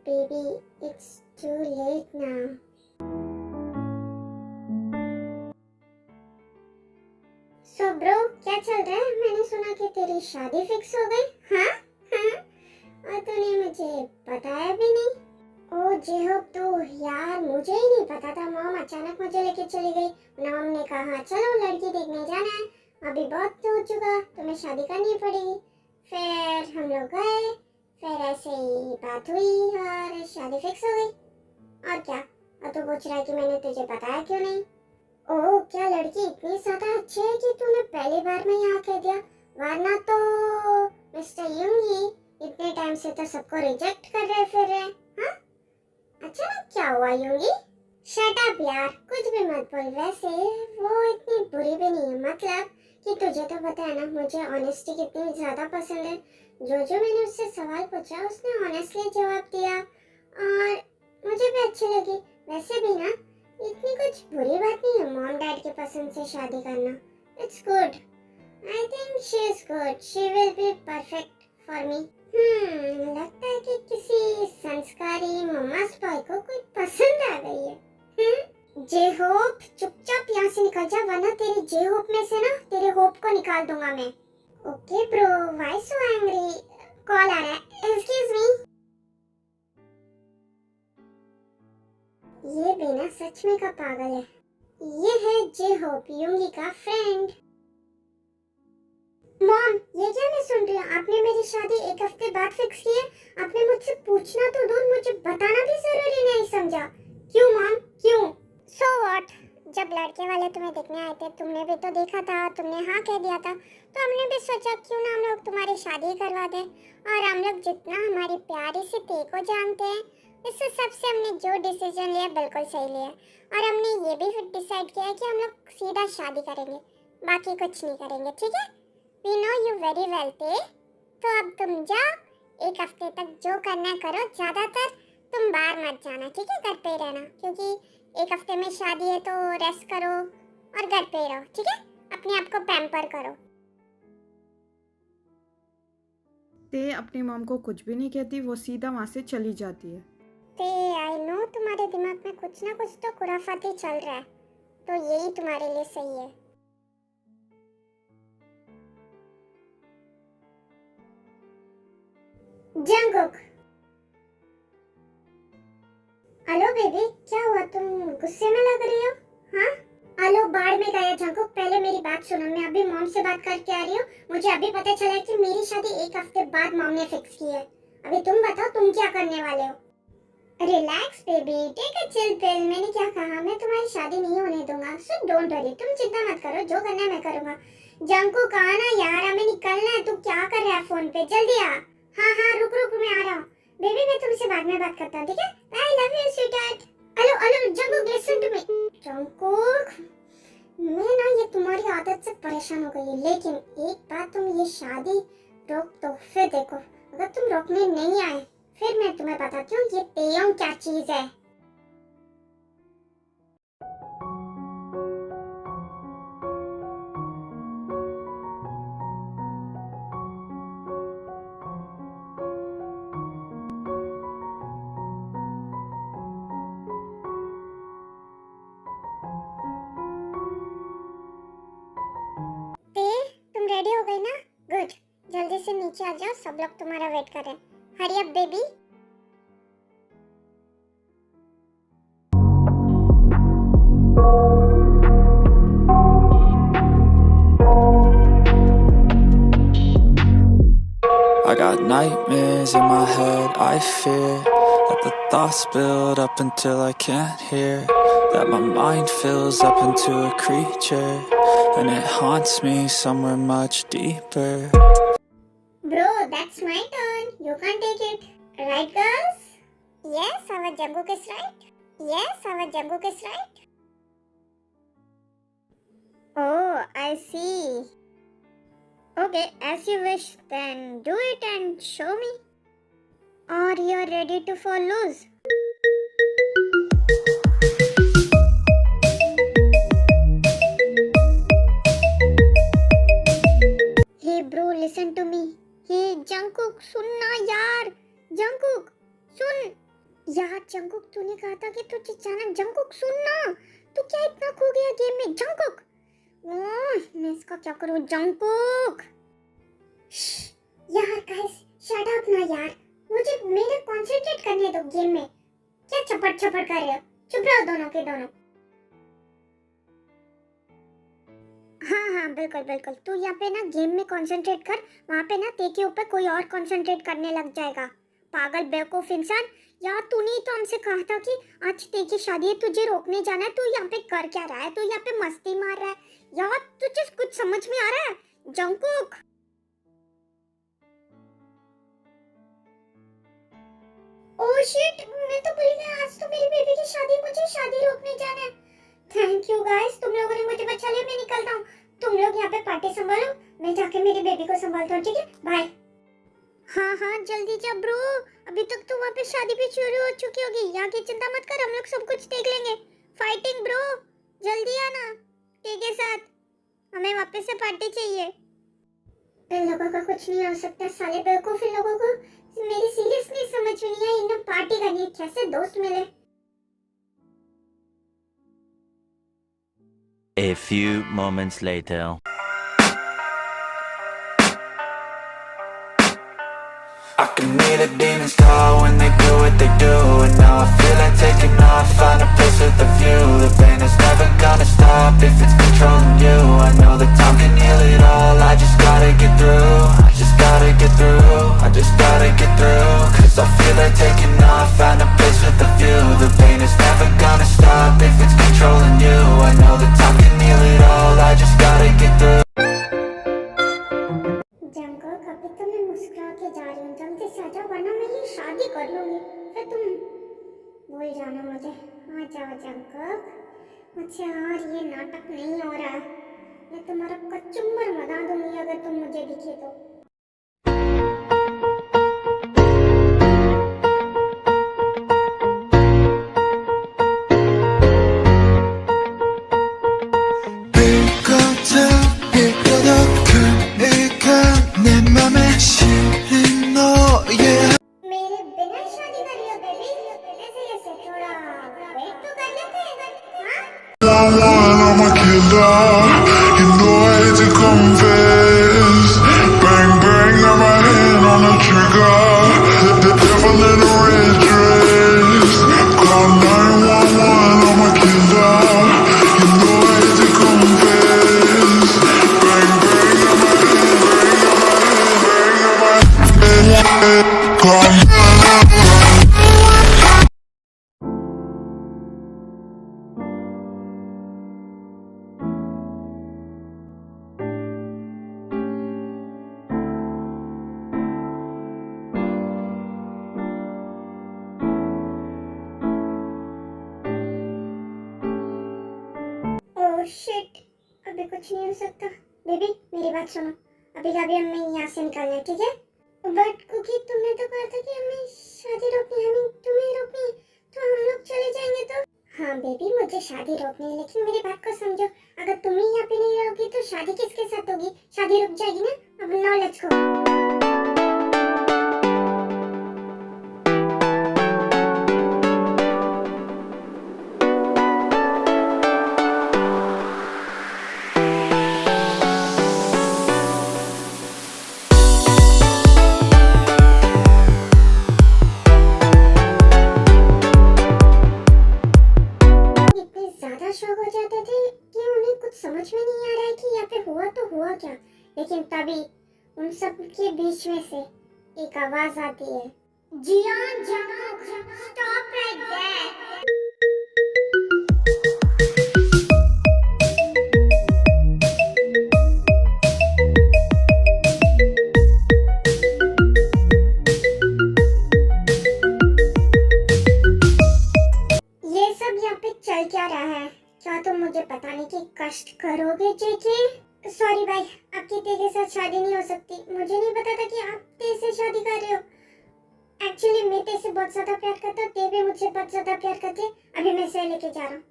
baby, it's too late now. So bro, क्या चल रहा है? मैंने सुना कि तेरी शादी फिक्स हो गई। हाँ और तूने मुझे बताया भी नहीं। ओ जेहोब, तो यार मुझे ही नहीं पता था, मॉम अचानक मुझे लेके चली गई। मॉम ने कहा चलो लड़की देखने जाना है, अभी बहुत हो चुका, तुम्हें शादी करनी पड़ेगी। फिर हम लोग गए, फिर ऐसे ही बात हुई और शादी फिक्स हो गई। और क्या? और तू पूछ रहा है कि मैंने तुझे बताया क्यों नहीं? ओह, क्या लड़की इतनी ज्यादा अच्छी है कि तूने पहली बार में यहाँ कह दिया, वरना तो मिस्टर युंगी इतने टाइम से तो सबको रिजेक्ट कर रहे फिर रहे। हाँ, अचानक क्या हुआ युंगी? शट अप यार, कुछ भी मत बोल। वैसे वो इतनी बुरी भी नहीं है, मतलब कि तुझे तो पता है ना मुझे ऑनेस्टी कितनी ज्यादा पसंद है। जो मैंने उससे सवाल पूछा उसने ऑनेस्टली जवाब दिया और मुझे भी अच्छी लगी। वैसे भी ना इतनी कुछ बुरी बात नहीं है मॉम डैड के पसंद से शादी करना। It's good, I think she is good, she will be perfect for me. लगता है कि किसी संस्कारी मम्मास बॉय को कोई पसंद आ गई है। जे होप, चुपचाप यहाँ से निकल जा, वरना तेरी जे होप में से ना तेरे होप को निकाल दूंगा मैं। Okay bro, why so angry? Call आ रहा है, एक्सक्यूज मी। ये बेना सच में का पागल है। ये है जे होप यूंगी का फ्रेंड। मॉम, ये क्या मैं सुन रही हूँ? आपने मेरी शादी एक हफ्ते बाद फिक्स की है। आपने मुझसे पूछना तो दूर, मुझे बताना भी जरूरी नहीं समझा। क्यों मॉम, क्यों? So what? जब लड़के वाले तुम्हें देखने आए थे, तुमने भी तो देखा था, तुमने हाँ कह दिया था, तो हमने भी सोचा क्यों ना हम लोग तुम्हारी शादी करवा दें। और हम लोग जितना हमारी प्यारी सी ते को जानते हैं, इस हिसाब से हमने जो डिसीजन लिया बिल्कुल सही लिया। और हमने ये भी डिसाइड किया है कि हम लोग सीधा शादी करेंगे, बाकी कुछ नहीं करेंगे, ठीक है? We know you very well, ते। तो अब तुम जाओ, एक हफ्ते तक जो करना करो, ज्यादातर तुम बाहर मत जाना, ठीक है? घर पे ही रहना, क्योंकि एक हफ्ते में शादी है तो रेस्ट करो और घर पे ही रहो, ठीक है? अपने आप को पैम्पर करो। ते अपनी मॉम को कुछ भी नहीं कहती, वो सीधा वहाँ से चली जाती है। ते आई नो तुम्हारे दिमाग में कुछ ना कुछ तो खुराफाती चल रहा है, तो यही तुम्हारे लिए सही है। जंगकुक, हेलो बेबी, क्या हुआ? तुम गुस्से में लग रही हो? हाँ? हेलो, बाढ़ में गया जंगकुक, पहले मेरी बात सुनो। मैं अभी मॉम से बात करके आ रही हूँ। मुझे अभी पता चला कि मेरी शादी एक हफ्ते बाद मॉम ने फिक्स की है। अभी तुम बताओ, तुम क्या करने वाले हो? Relax baby, take a chill pill. मैंने क्या कहा? मैं तुम्हारी शादी नहीं होने दूंगा, सो डोंट वरी। तुम चिंता मत करो, जो करना है मैं करूंगा। जंगकुक आना यार, हमें निकलना है। तू क्या कर रहा है फोन पे? जल्दी आ। हाँ हाँ, रुक रुक, मैं आ रहा हूँ। बेबी, मैं तुमसे बाद में बात करता हूँ, ठीक है? I love you sweetheart. Hello hello Jungkook, listen to me. Jungkook, मैं ना ये तुम्हारी आदत से परेशान हो गई है, लेकिन एक बार तुम ये शादी रोक दो, फिर देखो। अगर तुम रोकने नहीं आए, फिर मैं तुम्हें बताती हूँ ये तेयंग क्या चीज है। तुम रेडी हो गई ना? गुड, जल्दी से नीचे आ जाओ, सब लोग तुम्हारा वेट कर रहे हैं। Hurry up baby. I got nightmares in my head, I fear that the thoughts build up until I can't hear, that my mind fills up into a creature, and it haunts me somewhere much deeper. Bro, that's my turn. You can't take it. Right, girls? Yes, our Jungkook is right. Yes, our Jungkook is right. Oh, I see. Okay, as you wish, then do it and show me. Or you're ready to fall loose. Hey bro, listen to me. Hey Jungkook, सुनना यार. Jungkook, सुन. यार Jungkook, तूने कहा था कि तुझे जाना। Jungkook सुनना, तू क्या इतना खो गया गेम में? जंगकुक, मैं इसका क्या करूं? जंगकुक, यार गाइस शट अप ना यार, मुझे मेरे कंसंट्रेट करने दो गेम में। क्या छपट छपट कर रहे हो? चुप रहो दोनों के दोनों। हाँ हाँ, बिल्कुल बिल्कुल, तू यहाँ पे ना गेम में कंसंट्रेट कर। वहाँ पे ना ते के ऊपर कोई और कंसंट्रेट करने लग जाएगा। पागल बेवकूफ इंसान। यार तूने ही तो हमसे कहा था कि आज ते की शादी है, तुझे रोकने जाना है। तू यहाँ पे कर क्या रहा है? तू यहाँ पे मस्ती मार रहा है यार? तुझे कुछ समझ में आ रहा है? जंगकुक, ओह शिट, मैं तो भूल गया, आज तो मेरी बेबी की शादी, मुझे शादी रोकने जाना है। थैंक यू गाइस, तुम लोगों ने मुझे बचा लिया। मैं निकलता हूँ, तुम लोग यहाँ पे पार्टी संभालो, मैं जाके मेरी बेबी को संभालता हूँ, ठीक है? बाय। हाँ हाँ, जल्दी जा ब्रो, अभी तक तो वहाँ पे शादी भी शुरू हो चुकी होगी। यहाँ की चिंता मत कर, हम लोग सब कुछ देख लेंगे। फाइटिंग ब्रो, जल्दी आना ठीक है साथ, हमें वापस से पार्टी चाहिए। इन लोगों का कुछ नहीं हो सकता, साले बेवकूफ। इन लोगों को मेरी सीरियसनेस समझ में नहीं आई। इन्हें पार्टी करनी है, कैसे दोस्त मिले? A few moments later. I can hear see the demons call when they do what they do. And now I feel like taking off, find a place with a view. The pain is never gonna stop if it's controlling you. I know that time can heal it all, I just gotta get through. I just gotta get through, I just gotta get through. Cause I feel like taking off, find a place with a view. The pain is never gonna stop if it's controlling you. I know that time can heal it all, I just gotta get through. जंगल अभी तो मैं मुस्कुरा के जा रही हूँ, जल्दी से आ जाओ वरना मैं ये शादी कर लूंगी, फिर तुम भूल जाना मुझे। आ जाओ जंगल, मुझसे और ये नाटक नहीं हो रहा, मैं तुम्हारा कचुम्बर बना दूंगी अगर तुम मुझे दिखे तो। मेरे बिना शादी कर रही हो बेबी? ऐसे थोड़ा वेट तो कर लेते हैं, हाँ? I'm a killer, you know I hate to confess. Bang bang, got my hand on the trigger. The devil in a red dress. Call 911, I'm a killer, you know I hate to confess. Bang bang, got my hand, bang, got my hand. Call oh shit, अभी कुछ नहीं हो सकता। Baby मेरी बात सुनो, अभी का अभी हमें यहाँ से निकलना है, ठीक है? बट कुकी तुमने तो कहा था कि हमें शादी रोकनी है, हमें तुम्हें रोकनी है, तो हम लोग चले जाएंगे तो? हाँ बेबी मुझे शादी रोकनी है, लेकिन मेरी बात को समझो, अगर तुम ही यहाँ पे नहीं रहोगी तो शादी किसके साथ होगी? शादी रुक जाएगी ना। अब नाउ लेट्स गो। इतने ज्यादा शौक हो जाते थे कि उन्हें कुछ समझ में नहीं आ रहा है कि यहाँ पे हुआ तो हुआ क्या। लेकिन तभी उन सब के बीच में से एक आवाज आती है, जियान जंगुक, स्टॉप राइट देयर। ये सब यहाँ पे चल क्या रहा है? क्या तुम मुझे बताने की कष्ट करोगे जेके? सॉरी भाई, आपकी तेरे साथ शादी नहीं हो सकती। मुझे नहीं पता था कि आप तेरे से शादी कर रहे हो। एक्चुअली मैं तेरे से बहुत ज्यादा प्यार करता हूँ, ते भी मुझसे बहुत ज्यादा प्यार करते। अभी मैं इसे लेके जा रहा हूँ,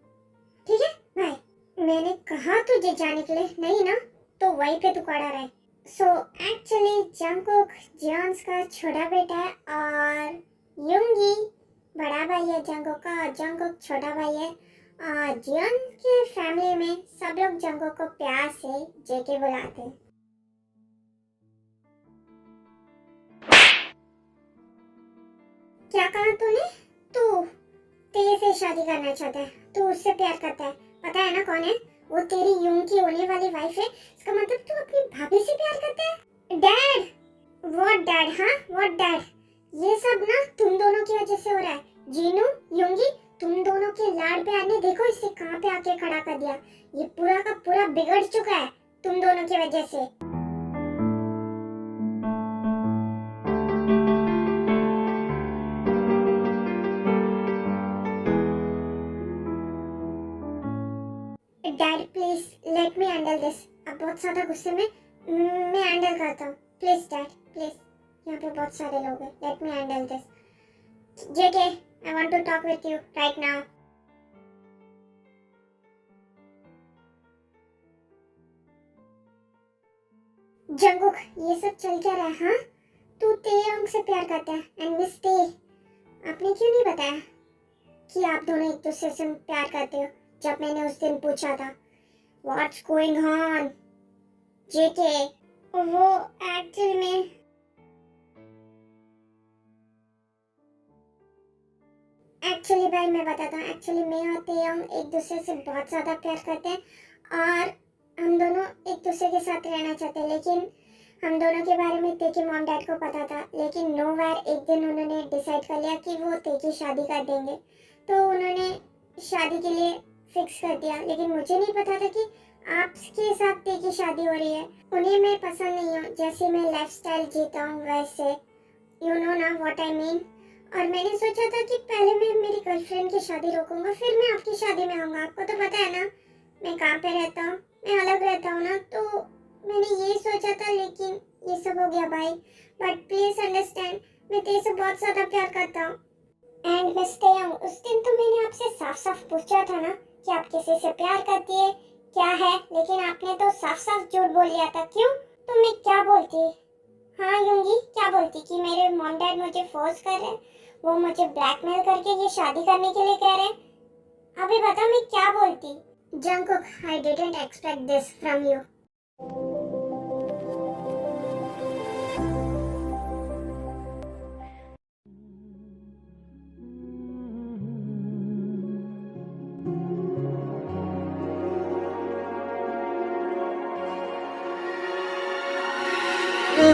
ठीक है भाई? मैंने कहा तुझे जाने के लिए, नहीं ना? तो वहीं पे तू खड़ा रहे। सो एक्चुअली जंगकुक जियान्स का छोटा बेटा है और युंगी बड़ा भाई है जंगकुक का, और जंगकुक छोटा भाई है। जियान के फैमिली में सब लोग जंगकुक को प्यार से जेके बुलाते हैं। क्या कहा तूने? तू तेरे से शादी करना चाहता है, तू उससे प्यार करता है। पता है ना कौन है वो? तेरी यूं की होने वाली वाइफ है। इसका मतलब तू अपनी भाभी से प्यार करता है? डैड? What dad? हाँ व्हाट डैड? ये सब ना तुम दोनों की वजह से हो रहा है। जीनू, युंगी, तुम दोनों के लाड प्यार ने देखो इससे कहाँ पे आके खड़ा कर दिया। ये पूरा का पूरा बिगड़ चुका है तुम दोनों की वजह से। Dad please let me handle this. अब बहुत ज्यादा गुस्से में मैं हैंडल करता हूँ। प्लीज डैड प्लीज, यहाँ पे बहुत सारे लोग हैं, let me handle this. JK, I want to talk with you right now. Jungkook, ये सब चल क्या रहा है? हाँ, तू तेयंग से प्यार करता है एंड मिस ते। आपने क्यों नहीं बताया कि आप दोनों एक दूसरे से प्यार करते हो जब मैंने उस दिन पूछा था? What's going on? जेके, वो एक्चुअली में एक्चुअली भाई मैं बताता हूँ, एक्चुअली मैं और तेयंग एक दूसरे से बहुत ज़्यादा प्यार करते हैं और हम दोनों एक दूसरे के साथ रहना चाहते हैं, लेकिन हम दोनों के बारे में ते के मॉम डैड को पता था, लेकिन नोवेयर एक दिन उन्होंने डिसाइड कर लिया कि वो ते की शादी कर देंगे, तो उन्होंने शादी के लिए फिक्स कर दिया। लेकिन मुझे नहीं पता था कि आपके साथ ते की शादी हो रही है। उन्हें मैं पसंद नहीं हूँ, जैसे मैं लाइफस्टाइल जीता हूँ वैसे, यू नो ना व्हाट आई मीन। और मैंने सोचा था कि पहले मैं मेरी गर्लफ्रेंड की शादी रोकूंगा, फिर मैं आपकी शादी में आऊँगा। आपको तो पता है ना मैं कहाँ पे रहता हूँ, मैं अलग रहता हूँ ना, तो मैंने ये सोचा था, लेकिन ये सब हो गया भाई। बट प्लीज अंडरस्टैंड, मैं तेरे से बहुत ज़्यादा प्यार करता हूँ। एंड मिस तेयंग, उस दिन तो मैंने आपसे साफ साफ पूछा था ना कि आप किसी से प्यार करती है क्या है, लेकिन आपने तो साफ साफ झूठ बोल लिया था। क्यों? तो मैं क्या बोलती? हाँ योंगी, क्या बोलती कि मेरे मॉम डैड मुझे फोर्स कर रहे हैं, वो मुझे ब्लैकमेल करके ये शादी करने के लिए कह रहे हैं। अभी बता मैं क्या बोलती? Jungkook, I didn't expect this from you.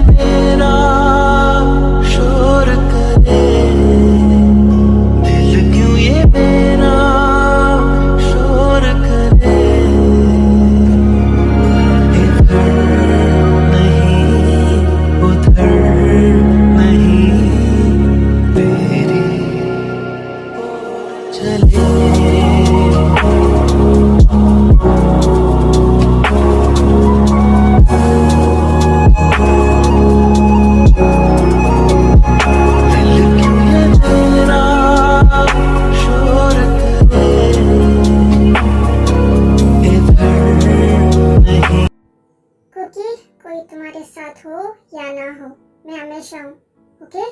मेरा शोर करे दिल, क्यों ये मेरा शोर करे, इधर नहीं उधर नहीं, तेरी ओर चले। कुकी, कोई तुम्हारे साथ हो या ना हो, मैं हमेशा हूँ, ओके?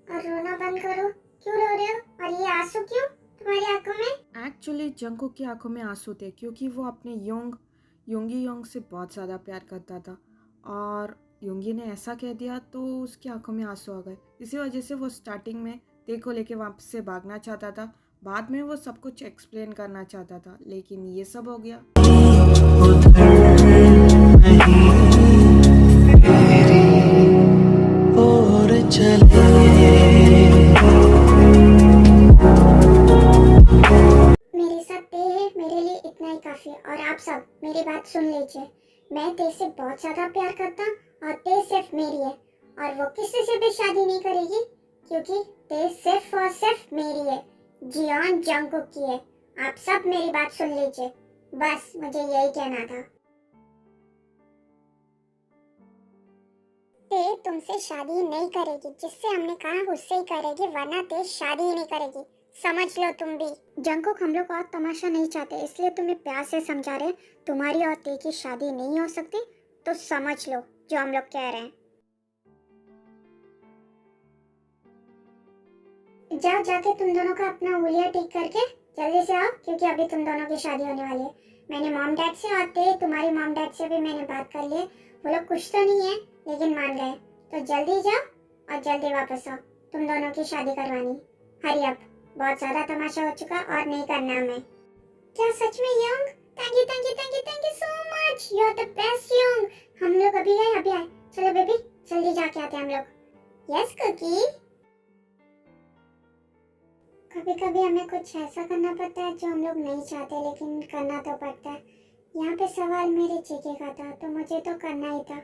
और रोना बंद करो। क्यों रो रहे हो? और ये आंसू क्यों तुम्हारी आंखों में? एक्चुअली जंगकुक की आंखों में आंसू थे क्योंकि वो अपने योंगी से बहुत ज़्यादा प्यार करता था और योंगी ने ऐसा कह दिया तो उसकी आंखों में आंसू आ गए। इसी वजह से वो स्टार्टिंग में ते को लेके वापस से भागना चाहता था, बाद में वो सब कुछ एक्सप्लेन करना चाहता था, लेकिन ये सब हो गया। और चले मेरे साथ ते है, मेरे लिए इतना ही काफी है। और आप सब मेरी बात सुन लीजिए, मैं ते से बहुत ज्यादा प्यार करता और ते सिर्फ मेरी है, और वो किसी से भी शादी नहीं करेगी क्योंकि ते सिर्फ और सिर्फ मेरी है, जियोन जंगकुक की है। आप सब मेरी बात सुन लीजिए, बस मुझे यही कहना था। ते तुमसे शादी नहीं करेगी, जिससे हमने कहा उससे ही करेगी, वरना ते शादी ही नहीं करेगी, समझ लो तुम भी। जंगकुक, हम लोग और तमाशा नहीं चाहते, इसलिए तुम्हें प्यार से समझा रहे। तुम्हारी और ते की शादी नहीं हो सकती, तो समझ लो जो हम लोग कह रहे हैं। जाओ, जाके तुम दोनों का अपना उंगलियां ठीक करके जल्दी से आओ, क्योंकि अभी तुम दोनों की शादी होने वाली है। मैंने मॉम डैड से और ते तुम्हारी मॉम डैड से भी मैंने बात कर ली है, वो लोग कुछ तो नहीं है लेकिन मान गए। तो जल्दी जाओ और जल्दी वापस आओ, तुम दोनों की शादी करवानी। हरी अप, बहुत ज्यादा तमाशा हो चुका और नहीं करना हमें। क्या सच में Young? Thank you thank you thank you thank you so much, you are the best Young. हम लोग अभी आए। चलो बेबी, जल्दी जाके आते हैं हम लोग। Yes Cookie. कभी कभी हमें कुछ ऐसा करना पड़ता है जो हम लोग नहीं चाहते, लेकिन करना तो पड़ता है। यहाँ पे सवाल मेरे जीके का था, तो मुझे तो करना ही था।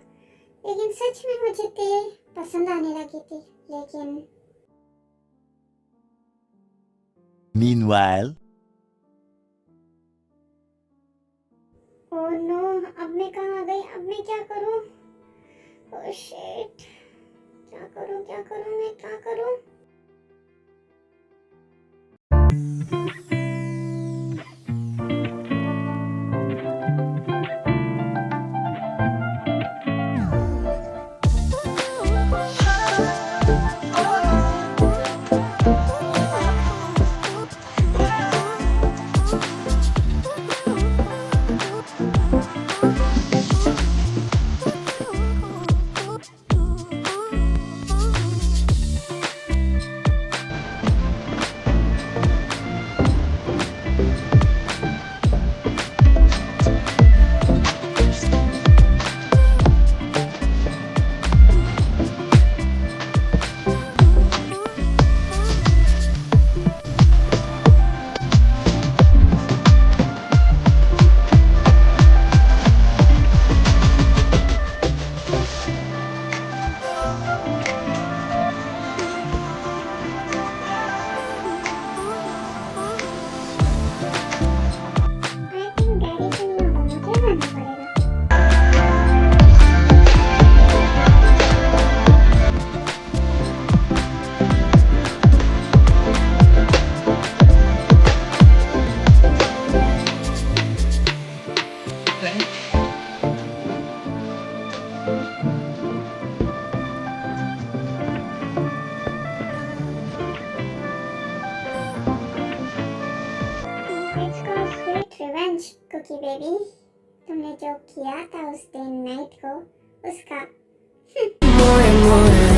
लेकिन सच में मुझे ते पसंद आने लगी थी, लेकिन Meanwhile, ओह नो, अब मैं कहाँ आ गई? अब मैं क्या करूँ? ओह शिट, क्या करूँ मैं क्या करूँ? It's called sweet revenge, Cookie baby. तुमने जो किया था उस दिन नाइट को उसका more and more